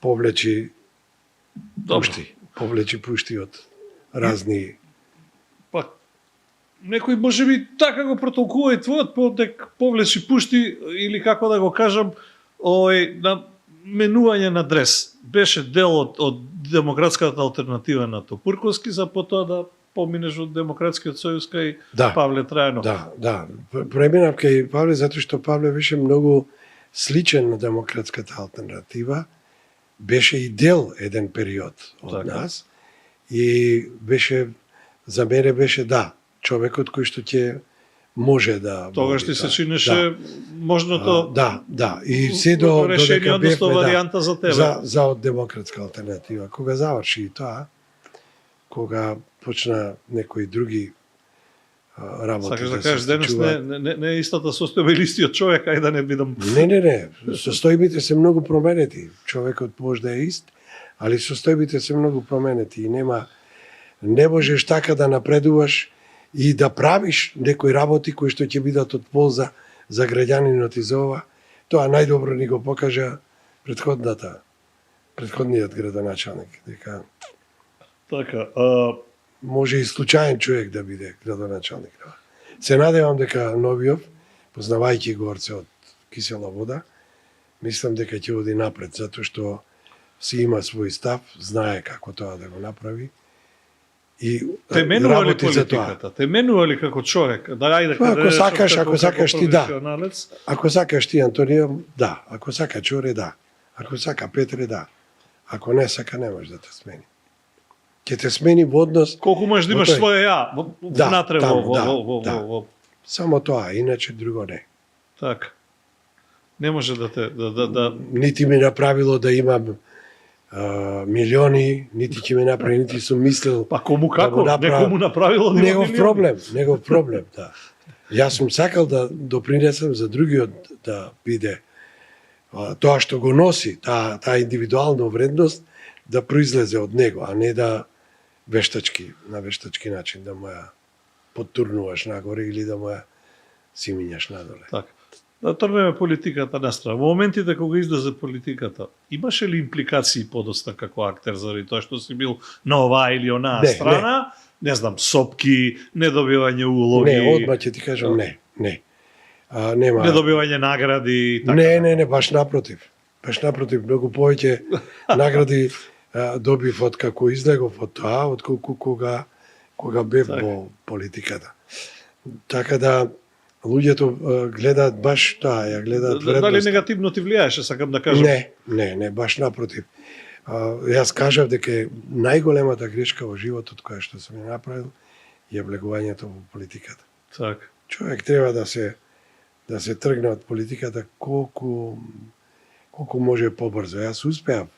повлечи пушти од разни. Па некој можеби така го протолкува и твојот повлечи пушти, или како да го кажам, на менување на дрес. Беше дел од демократската алтернатива на Топурковски, за потоа да поминеш од Демократскиот сојуз кај Павле Трајанов. Да. Преминав кај Павле затоа што Павле беше многу сличен на Демократската алтернатива, беше и дел еден период од нас и беше, за мене беше човекот кој што ќе може да тогаш ти се чинеше можното и се до решение, односно варијанта за тебе за од Демократска алтернатива. Кога заврши и тоа, кога почна некои други работи. Сакаш да кажеш, денес не е истата состојба или истиот човек, ајде да не бидам... Не. Состојбите се многу променети. Човекот може да е ист, али состојбите се многу променети и не можеш така да напредуваш и да правиш некои работи кои што ќе бидат од полза за граѓанинот и за ова. Тоа најдобро ни го покажа претходниот градоначалник, дека така, може и случаен човек да биде градоначалник. Се надевам дека новиот, познавајќи горце од кисела вода, мислам дека ќе оди напред, затоа што си има свој став, знае како тоа да го направи. И те менува ли политиката? Те менува ли како човек? Ако сакаш ти Ако сакаш ти Антонио, Ако сака Чоре, Ако сака Петре, Ако не сака, не може да те смени. Ќе те смени во однос... Колку можеш да имаш своје ја внатре во Само тоа, иначе друго не. Така. Не може да те Нити ми направило да имам милиони, нити ќе ми направи, нити сум мислел. Па кому како? Некому направило да има милиони. Негов проблем, да. Јас сум сакал да допринесам за другиот да биде тоа што го носи, таа индивидуална вредност да произлезе од него, а не да на вештачки начин да му ја поттурнуваш нагоре или да му ја симињаш надоле. Така. Да трнеме политиката настрана. Во моментите кога излезе политиката, имаше ли импликации подоста како актер заради тоа што си бил на оваа или онаа страна? Не знам, сопки, недобивање улоги. Не, одма ќе ти кажам не. Нема. Недобивање награди и така. Не, баш напротив. Баш напротив, многу повеќе награди добив од како излегов од тоа, отколку кога бев во политиката. Така да луѓето гледаат баш тоа, ја гледаат вредност. Дали негативно ти влијаеше, сакам да кажам? Не, баш напротив. Јас кажав дека најголемата грешка во животот која што сум ја направил е влегувањето во политиката. Так. Човек треба да се тргне од политиката колку може побрзо. Јас успеав.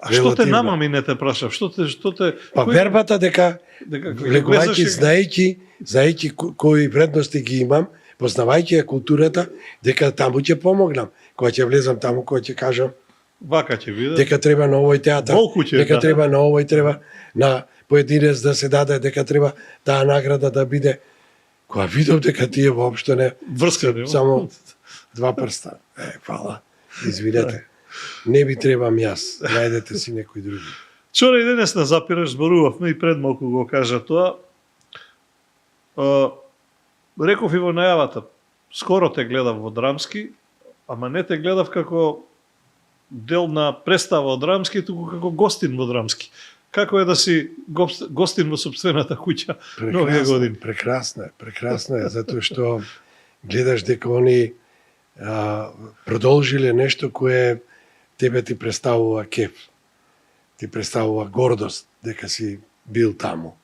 А што те намами, не те прашав? Што те Па вербата дека влегувајќи, знаејќи кои вредности ги имам, познавајќи ја културата, дека таму ќе помогнам. Кога ќе влезам таму, кога ќе кажам вака ќе биде. Дека треба на овој театар, дека треба на овој, треба на поединец да се даде, дека треба таа награда да биде. Кога видов дека тие воопшто не врскани, само два прста. Фала. Извинете. Не би требам јас. Најдете си некој други. Вчера и денес на Запираш зборувавме и пред малку го кажа тоа. Реков и во најавата. Скоро те гледав во Драмски, ама не те гледав како дел на представа од Драмски, туку како гостин во Драмски. Како е да си гостин во собствената куќа многу години? Прекрасно е, затоа што гледаш дека они продолжиле нешто кое тебе ти представува кеф, ти представува гордост дека си бил таму,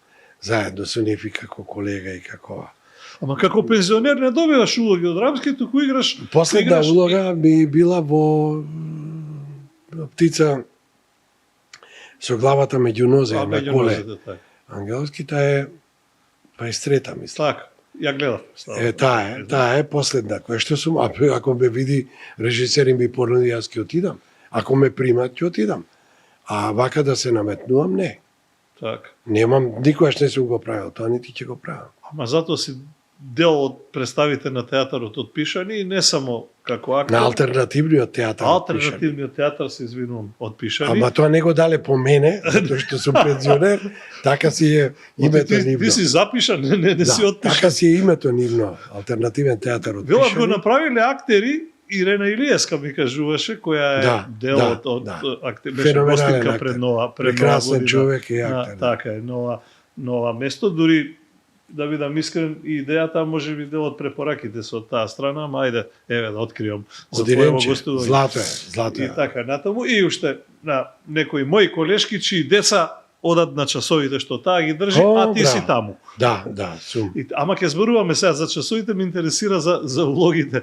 заедно со нив и како колега и како... Ама како пензионер не добиваш улоги од Драмски, туку играш... Последна улога ми била во Птица со главата меѓу нозе на коле. Ангелски, таа е 23-та, мислам. Така, ја гледав. Таа е последна, која што сум, ако ме види режисер и ми понуди, јас ќе отидам. Ако ме примат, ќе отидам. А вака да се наметнувам, не. Така. Немам, никогаш не сум го правил, тоа нити ќе го правам. Ама затоа си дел од представите на театарот од Пишани и не само како актер. На алтернативниот театар. Алтернативниот театар, се извинувам, од Пишани. Ама тоа не го дале по мене, затоа што сум пензионер, така си е името нивно. Ти си запишан, не си од Пишани. Така си е името нивно, алтернативен театар од Пишани. Го направиле актери, Ирена Илиевска ми кажуваше, која е дел од беше гостинка пред нова прекрасен човек и актер. Така е, нова место, дури да бидам искрен, и идејата може би дел од препораките со таа страна, ама ајде, еве да откриам за твоево гостување. Злато е. И така натаму, и уште на некои мои колешки чии деца одат на часовите што таа ги држи, а ти си таму. Да, сум. Ама ќе зборуваме сега за часовите, ме интересира за улогите.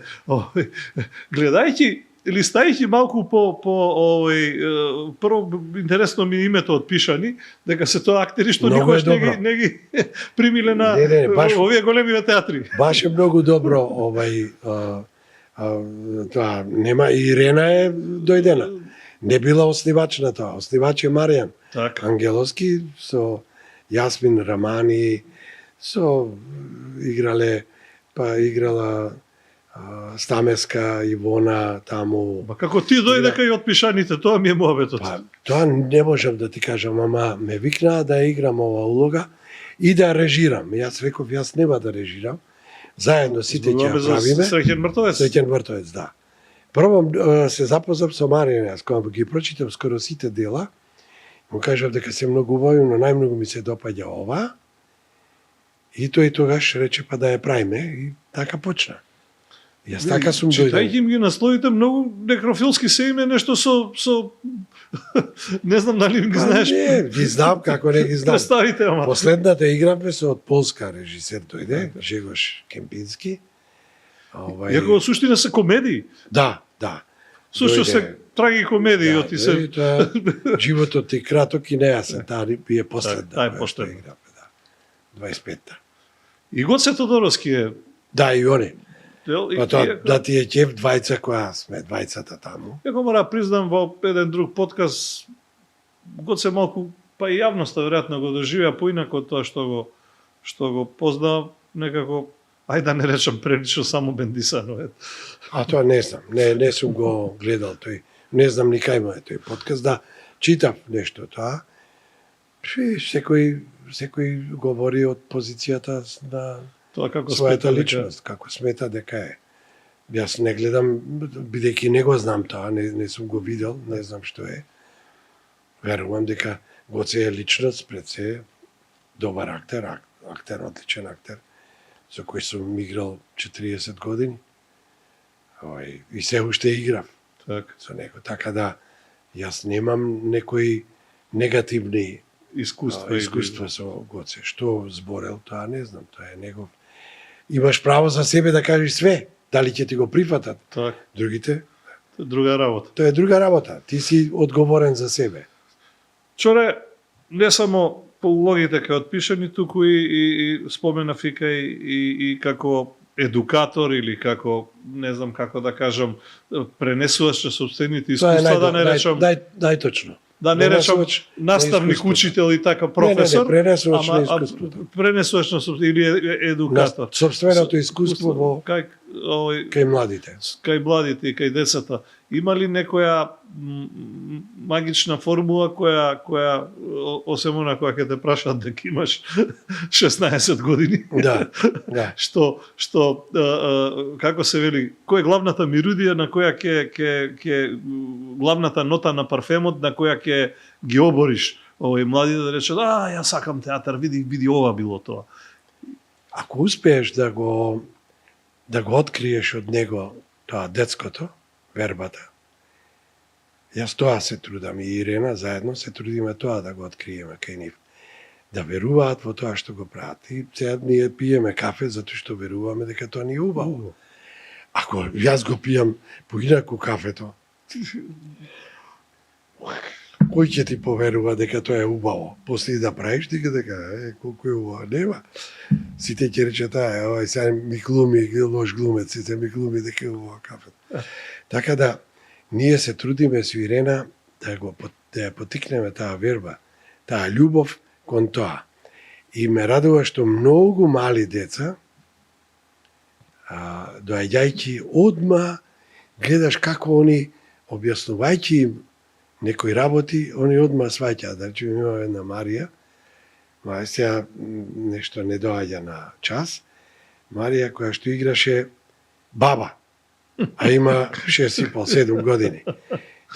Гледајќи, листајќи малку по прво интересно ми името од Пишани, дека се тоа актери што никогаш не ги примиле на овие големи театри. Баш е многу добро тоа нема, Ирена е дојдена. Не била оснивач на тоа, оснивач е Маријан Ангеловски со Јасмин Рамани, играла Стамеска, Ивона, таму... Како ти дојде кај од Пишаните, тоа ми е муабетот. Тоа не можам да ти кажам, ама ме викнаа да играм ова улога и да режирам. Јас реков, јас нема да режирам. Заедно сите ќе ја правиме. Среќен Мртовец? Среќен Мртовец, да. Прво се запознав со Маријан, јас кога ги прочитам скоро сите дела, му кажав дека се многу убави, но најмногу ми се допаѓа ова. И тој тогаш рече па да ја правиме и така почна. Јас така сум дојден. Читајќи им ги насловите, многу некрофилски се име, нешто со не знам дали ги знаеш. Не, ги знам, како не ги знам. Представите, ама. Последната игравме со од полска режисер дојде, Жегош Кемпински. Иако во суштина се комедии. Да. Сушто се трагикомедии, оти се. Животот ти краток и нејасен, таа е последна. Таа е последна. 25-та. И Гоце Тодоровски е. Да, и они. Па тоа, Иако- да ти е ќеф двајца која сме, двајцата таму. Иако мора признам во еден друг подкаст, Гоце малку, па и јавноста веројатно го доживеа поинако од тоа што го познав, некако, ајде да не речам прилично само бендисано. А тоа не знам, не сум го гледал тој. Не знам ни кај му е тој подкаст, да читав нешто тоа. Секој говори од позицијата на Тоа како својата смета личност, како смета дека е. Јас не гледам, бидејќи не го знам тоа, не сум го видел, не знам што е. Верувам дека Гоце е личност, пред се добар актер, одличен актер, со кој сум играл 40 години. И се уште играв Так, со него. Така да, јас немам некои негативни искуства со Гоце. Што зборел, тоа не знам, тоа е негов. Имаш право за себе да кажеш све, дали ќе ти го прифатат. так, Другите, друга работа. тоа е друга работа. Ти си одговорен за себе. Чоре, не само по улогите кај отпишани, туку и споменав и кај и како едукатор или како, не знам како да кажам, пренесуваш на собствените Тоа е искуства, да не речам, најточно. да не речам пренесувач на наставник, искуството. учител и така професор, пренесувач на ама искуството. пренесуваш на или едукатор. На собственото искуство во кај кај младите. кај младите и кај децата. Има ли некоја магична формула која осем она која ќе те прашаат дека имаш 16 години? Да. Што како се вели, која е главната мирудија на која ќе главната нота на парфемот на која ќе ги обориш овој млади да речат: јас сакам театар, види ова било тоа. Ако успееш да го откриеш од него тоа детското, вербата, јас тоа се трудам и Ирена заедно се трудиме тоа да го откриеме кај нив. Да веруваат во тоа што го прават. И сега ние пиеме кафе затоа што веруваме дека тоа ни е убаво. Ако јас го пијам поинаку кафето, кој ќе ти поверува дека тоа е убаво? После да правиш дека колку е убаво. Нема. Сите ќе речат, овај сега ми глуми, лош глумец, сите ми глуми дека е убаво кафето. Така да, ние се трудиме со Ирена да ја потикнеме таа верба, таа љубов кон тоа. И ме радува што многу мали деца, доаѓајќи одма, гледаш како они, објаснувајќи им некои работи, они одма сваќаат. Да речем, има една Марија, сега нешто не доаѓа на час, Марија која што играше баба, а има 6,5-7 години.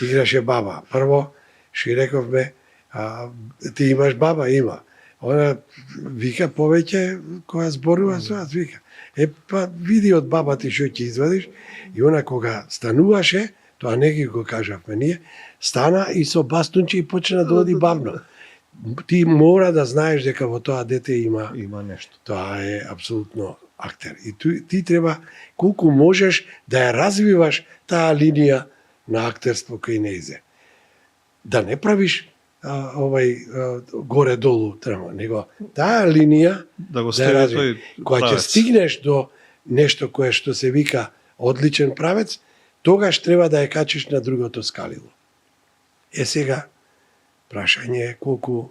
Играше баба. Прво, што рековме, ти имаш баба? Има. Она вика повеќе, која зборува со нас, вика. Па види од баба ти што ќе извадиш. И она кога стануваше, тоа не ги го кажавме ние, стана и со бастунче и почна да оди бавно. Ти мора да знаеш дека во тоа дете има нешто. Тоа е апсолутно актер. И ти треба колку можеш да ја развиваш таа линија на актерство кај нејзе. Да не правиш горе-долу трема, него таа линија да го ја развиваш. Кога ќе стигнеш до нешто кое што се вика одличен правец, тогаш треба да ја качиш на другото скалило. Сега, прашање е колку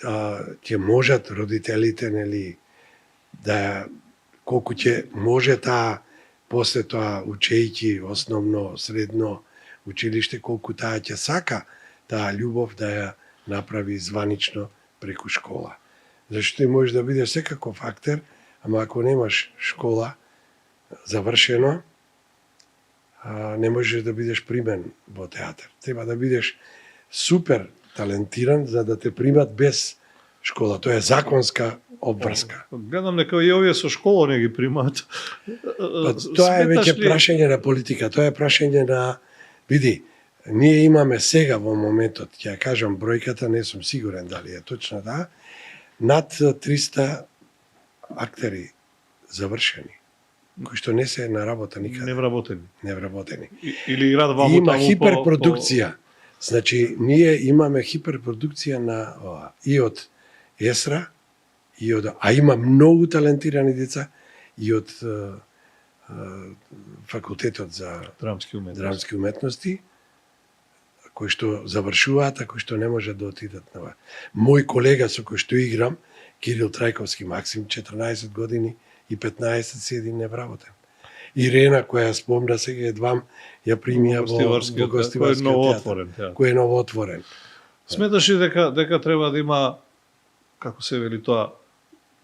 ќе можат родителите, нели, колку ќе може таа, после тоа учејќи основно, средно училиште, колку таа ќе сака таа љубов да ја направи званично преку школа. Зашто ти можеш да бидеш секаков актер, ама ако немаш школа завршено, не можеш да бидеш примен во театар. Треба да бидеш супер талентиран за да те примат без школа. Тоа е законска обврска. Гледам дека и овие со школа не ги примаат. Тоа е веќе прашање на политика, тоа е прашање на... Види, ние имаме сега во моментот, ќе ја кажам бројката, не сум сигурен дали е точна, да, над 300 актери завршени, кои што не се на работа никаде. Невработени. Или играат ваму таму. Има хиперпродукција. Значи, ние имаме хиперпродукција на ова, и од ЕСРА, и од, а има многу талентирани деца и од факултетот за драмски уметности, кои што завршуваат, а кои што не можат да отидат на ова. Мој колега со кој што играм, Кирил Трајковски, Максим, 14 години и 15 седи невработен. Ирена, која спомна сега едвам, ја примија во Гостиварскиот театар, кој е новоотворен. Сметаш ли дека треба да има, како се вели тоа,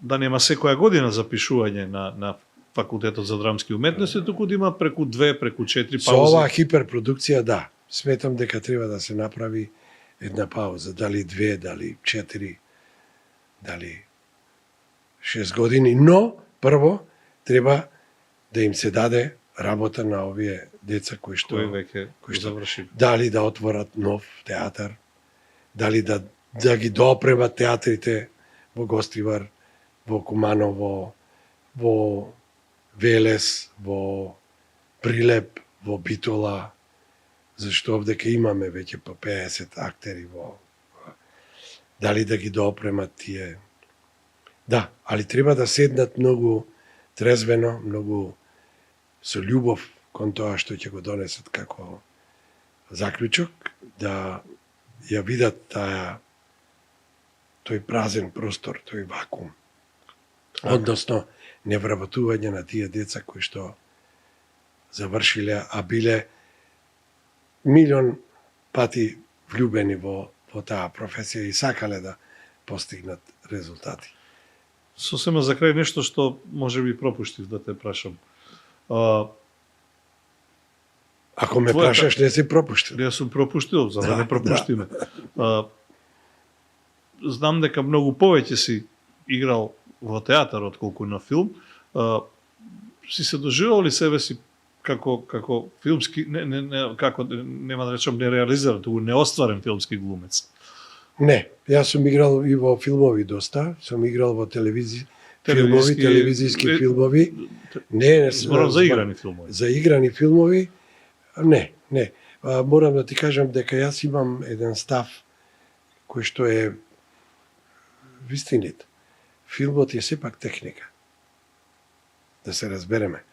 да нема секоја година запишување на факултетот за драмски уметности, туку да има преку 2, преку 4 паузи? Со оваа хиперпродукција, да. Сметам дека треба да се направи една пауза, дали 2, дали 4, дали 6 години, но прво треба да им се даде работа на овие деца кои што заврши. Дали да отворат нов театар, дали да ги доопремат театрите во Гостивар, во Куманово, во Велес, во Прилеп, во Битола, зашто овдека имаме веќе по 50 актери во... Дали да ги доопремат тие... Да, али треба да седнат многу трезвено, многу со љубов кон тоа што ќе го донесат како заклучок, да ја видат тој празен простор, тој вакуум. Односно, невработување на тие деца кои што завршиле, а биле милион пати влюбени во таа професија и сакале да постигнат резултати. Сосема за крај нешто што може би пропуштив да те прашам. Ако ме прашаш, не си пропуштил. Не сум пропуштил, за да не пропуштиме. Знам дека многу повеќе си играл во театар отколку на филм. Си се доживал ли себе си како филмски, како нема да речам нереализиран, туку неостварен филмски глумец? Не, јас сум играл и во филмови доста, сум играл во телевизиски филмови. Не, зборам за играни филмови. За играни филмови, не. Морам да ти кажам дека јас имам еден став кој што е вистинит. Филмот е сепак техника. Да се разбереме.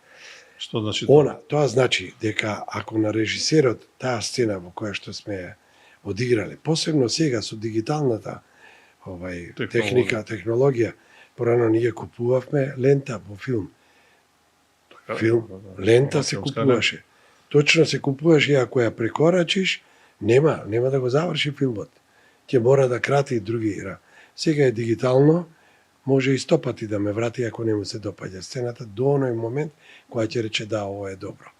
Што значи тоа? Тоа значи дека ако на режисерот таа сцена во која што сме одиграле, посебно сега со дигиталната технологија, порано ние купувавме лента во филм. Лента се купуваше. Точно се купуваше, ако ја прекорачиш, нема да го заврши филмот. Ќе мора да крати и други игра. Сега е дигитално, може и 100 пати да ме врати ако не му се допаѓа сцената до оној момент кога ќе рече да, ово е добро.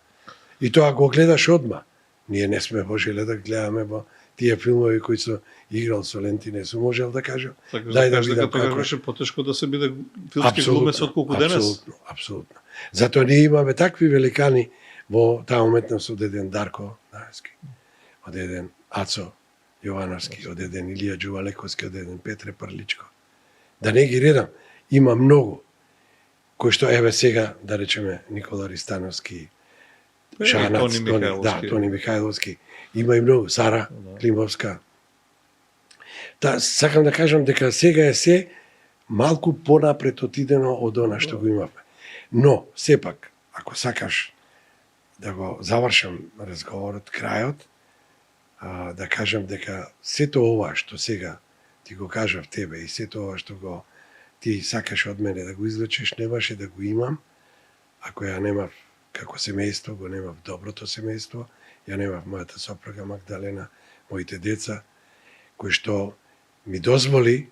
И тоа го гледаш одма. Ние не сме можеле да гледаме во тие филмови кои се играл со ленти, не сум можел да кажам. Дај да видам како беше потешко да се биде филмски глумец отколку денес. Апсолутно. Затоа ние имаме такви великани во таа уметност, од еден Дарко Наевски, од еден Ацо Јовановски, од еден Илија Џувалековски, од еден Петре Прличко. Да не ги редам, има многу кои што еве сега да речеме Никола Ристановски, Шанац, Тони Михајловски, има и многу, Сара Климовска. Сакам да кажам дека сега е се малку понапред отидено од она што го имавме. Но, сепак, ако сакаш да го завршам разговорот, крајот, да кажам дека сето ова што сега ти го кажав тебе и сето ова што ти сакаш од мене да го извлечеш, немаше да го имам ако ја немав како семејство, го немав доброто семејство, ја немав мојата сопруга Магдалена, моите деца, кои што ми дозволи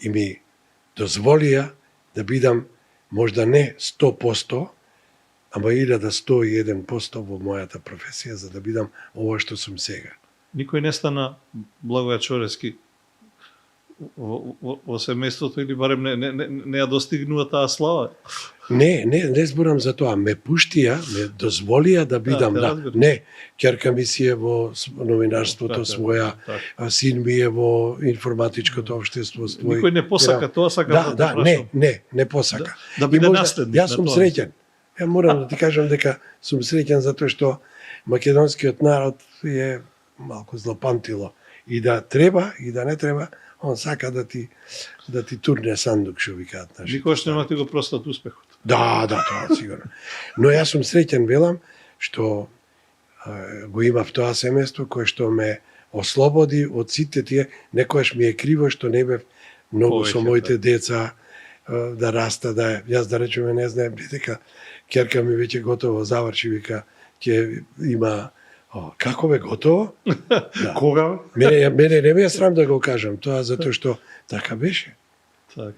и ми дозволија да бидам можда не 100%, ама 1101% во мојата професија, за да бидам ова што сум сега. Никој не стана Благоја Чорески во семејството или барем не ја достигнува таа слава? Не зборам за тоа. Ме пуштија, ме дозволија да бидам, Не, ќерка ми си е во новинарството своја, син ми е во информатичкото општество. Никој не посака тоа, сакам да не посака. Да биде наследник. Јас сум среќен. Ја морам да ти кажам дека сум среќен затоа што македонскиот народ е малку злопамтило. И да треба, и да не треба, он сака да ти турне сандук, што викаат наши. Никош нема ти го простат успехот. Да, тоа сигурно. Но јас сум среќен, велам, што го имав тоа семејство кое што ме ослободи од сите тие, некојаш ми е криво што не бев многу со моите деца да раста, јас да речеме не знаем дека ќерка ми веќе готово заврши, вика, ќе има како бе готово? Кога? Мене не ме е срам да го кажам, тоа затоа што така беше. Так.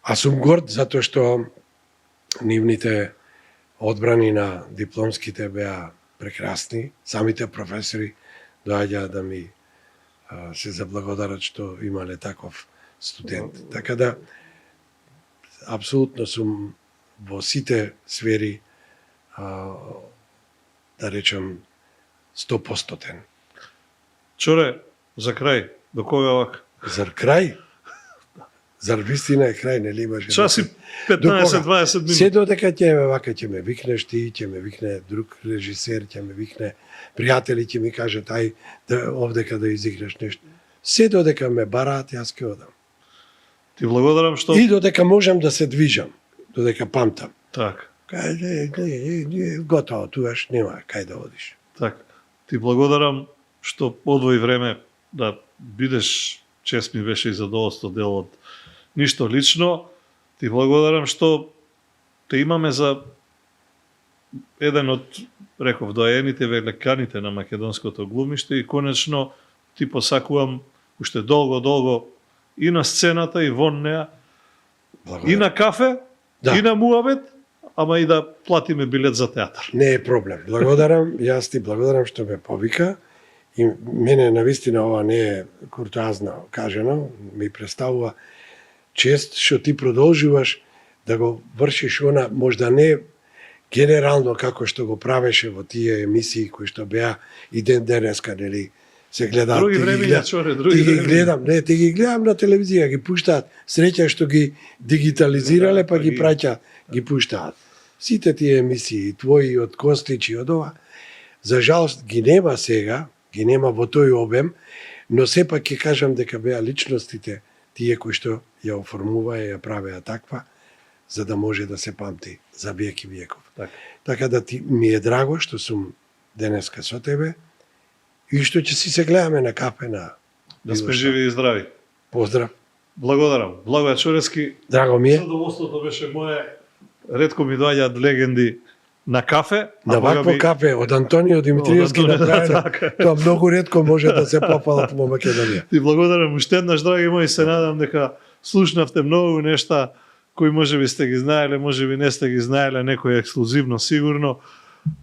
А сум горд затоа што нивните одбрани на дипломските беа прекрасни, самите професори доаѓаа да ми се заблагодарат што имале таков студент. Така да апсолутно сум во сите сфери да речам 100%. Чоре, за крај, до кога вака? Зар крај? Зар вистина е крај, нели имаш? Часи 15-20 минути. Се додека ќе ме викнеш ти, ќе ме викне друг режисер, ќе ме викне пријатели, ќе ми кажат ај овдека да изиграш нешто. Се додека ме бараат, јас ќе одам. Ти благодарам што И додека можам да се движам, додека памтам. Так. Готово, туаш нема кај да одиш. Так. Ти благодарам што одвои време да бидеш, чест ми беше и задоволство дел од Ништо лично. Ти благодарам што те имаме за еден од, реков, доаените великаните на македонското глумиште и конечно ти посакувам уште долго и на сцената и вон неа, и на кафе, и на муабет, ама и да платиме билет за театар. Не е проблем. Благодарам, јас ти благодарам што ме повика. И мене навистина ова не е куртоазно кажано, ми представува чест што ти продолжуваш да го вршиш она, можда не генерално како што го правеше во тие емисии кои што беа и ден денеска, нели, се гледаат. Други времења, Чоре, други времења. Ти ги гледам на телевизија, ги пуштаат. Среќа што ги дигитализирале, па ги праќаат, ги пуштаат. Сите тие емисии, твои од Костич и од ова, за жалост ги нема сега, ги нема во тој обем, но сепак ќе кажам дека беа личностите тие кои што ја оформуваа и ја правеа таква, за да може да се памти за веки веков. Така да ти ми е драго што сум денеска со тебе и што ќе си се гледаме на кафе на да сме живи и здрави. Поздрав. Благодарам. Благоја Чорески. Драго ми е. Задоволството беше мое. Ретко ми доаѓаат легенди на кафе. На вакво кафе од Антонио Димитриевски направено. Тоа многу ретко може да се попалат во Македонија. Ти благодарам уште еднаш, драги мои, се надам дека слушнавте многу нешта кои можеби сте ги знаеле, можеби не сте ги знаеле, некој ексклузивно сигурно,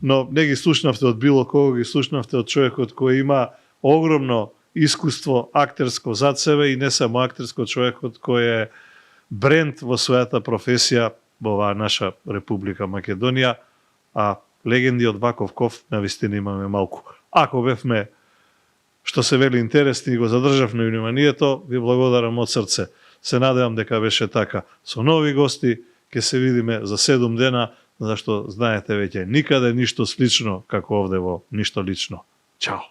но не ги слушнавте од било кого, ги слушнавте од човекот кој има огромно искуство актерско зад себе и не само актерско, човекот кој е бренд во својата професија во оваа наша Република Македонија, а легенди од ваков ков навистина имаме малку. Ако бевме, што се вели, интересни и го задржавме вниманието, ви благодарам од срце. Се надевам дека беше така. Со нови гости ќе се видиме за 7 дена, зашто знаете веќе никаде ништо слично како овде во Ништо лично. Чао!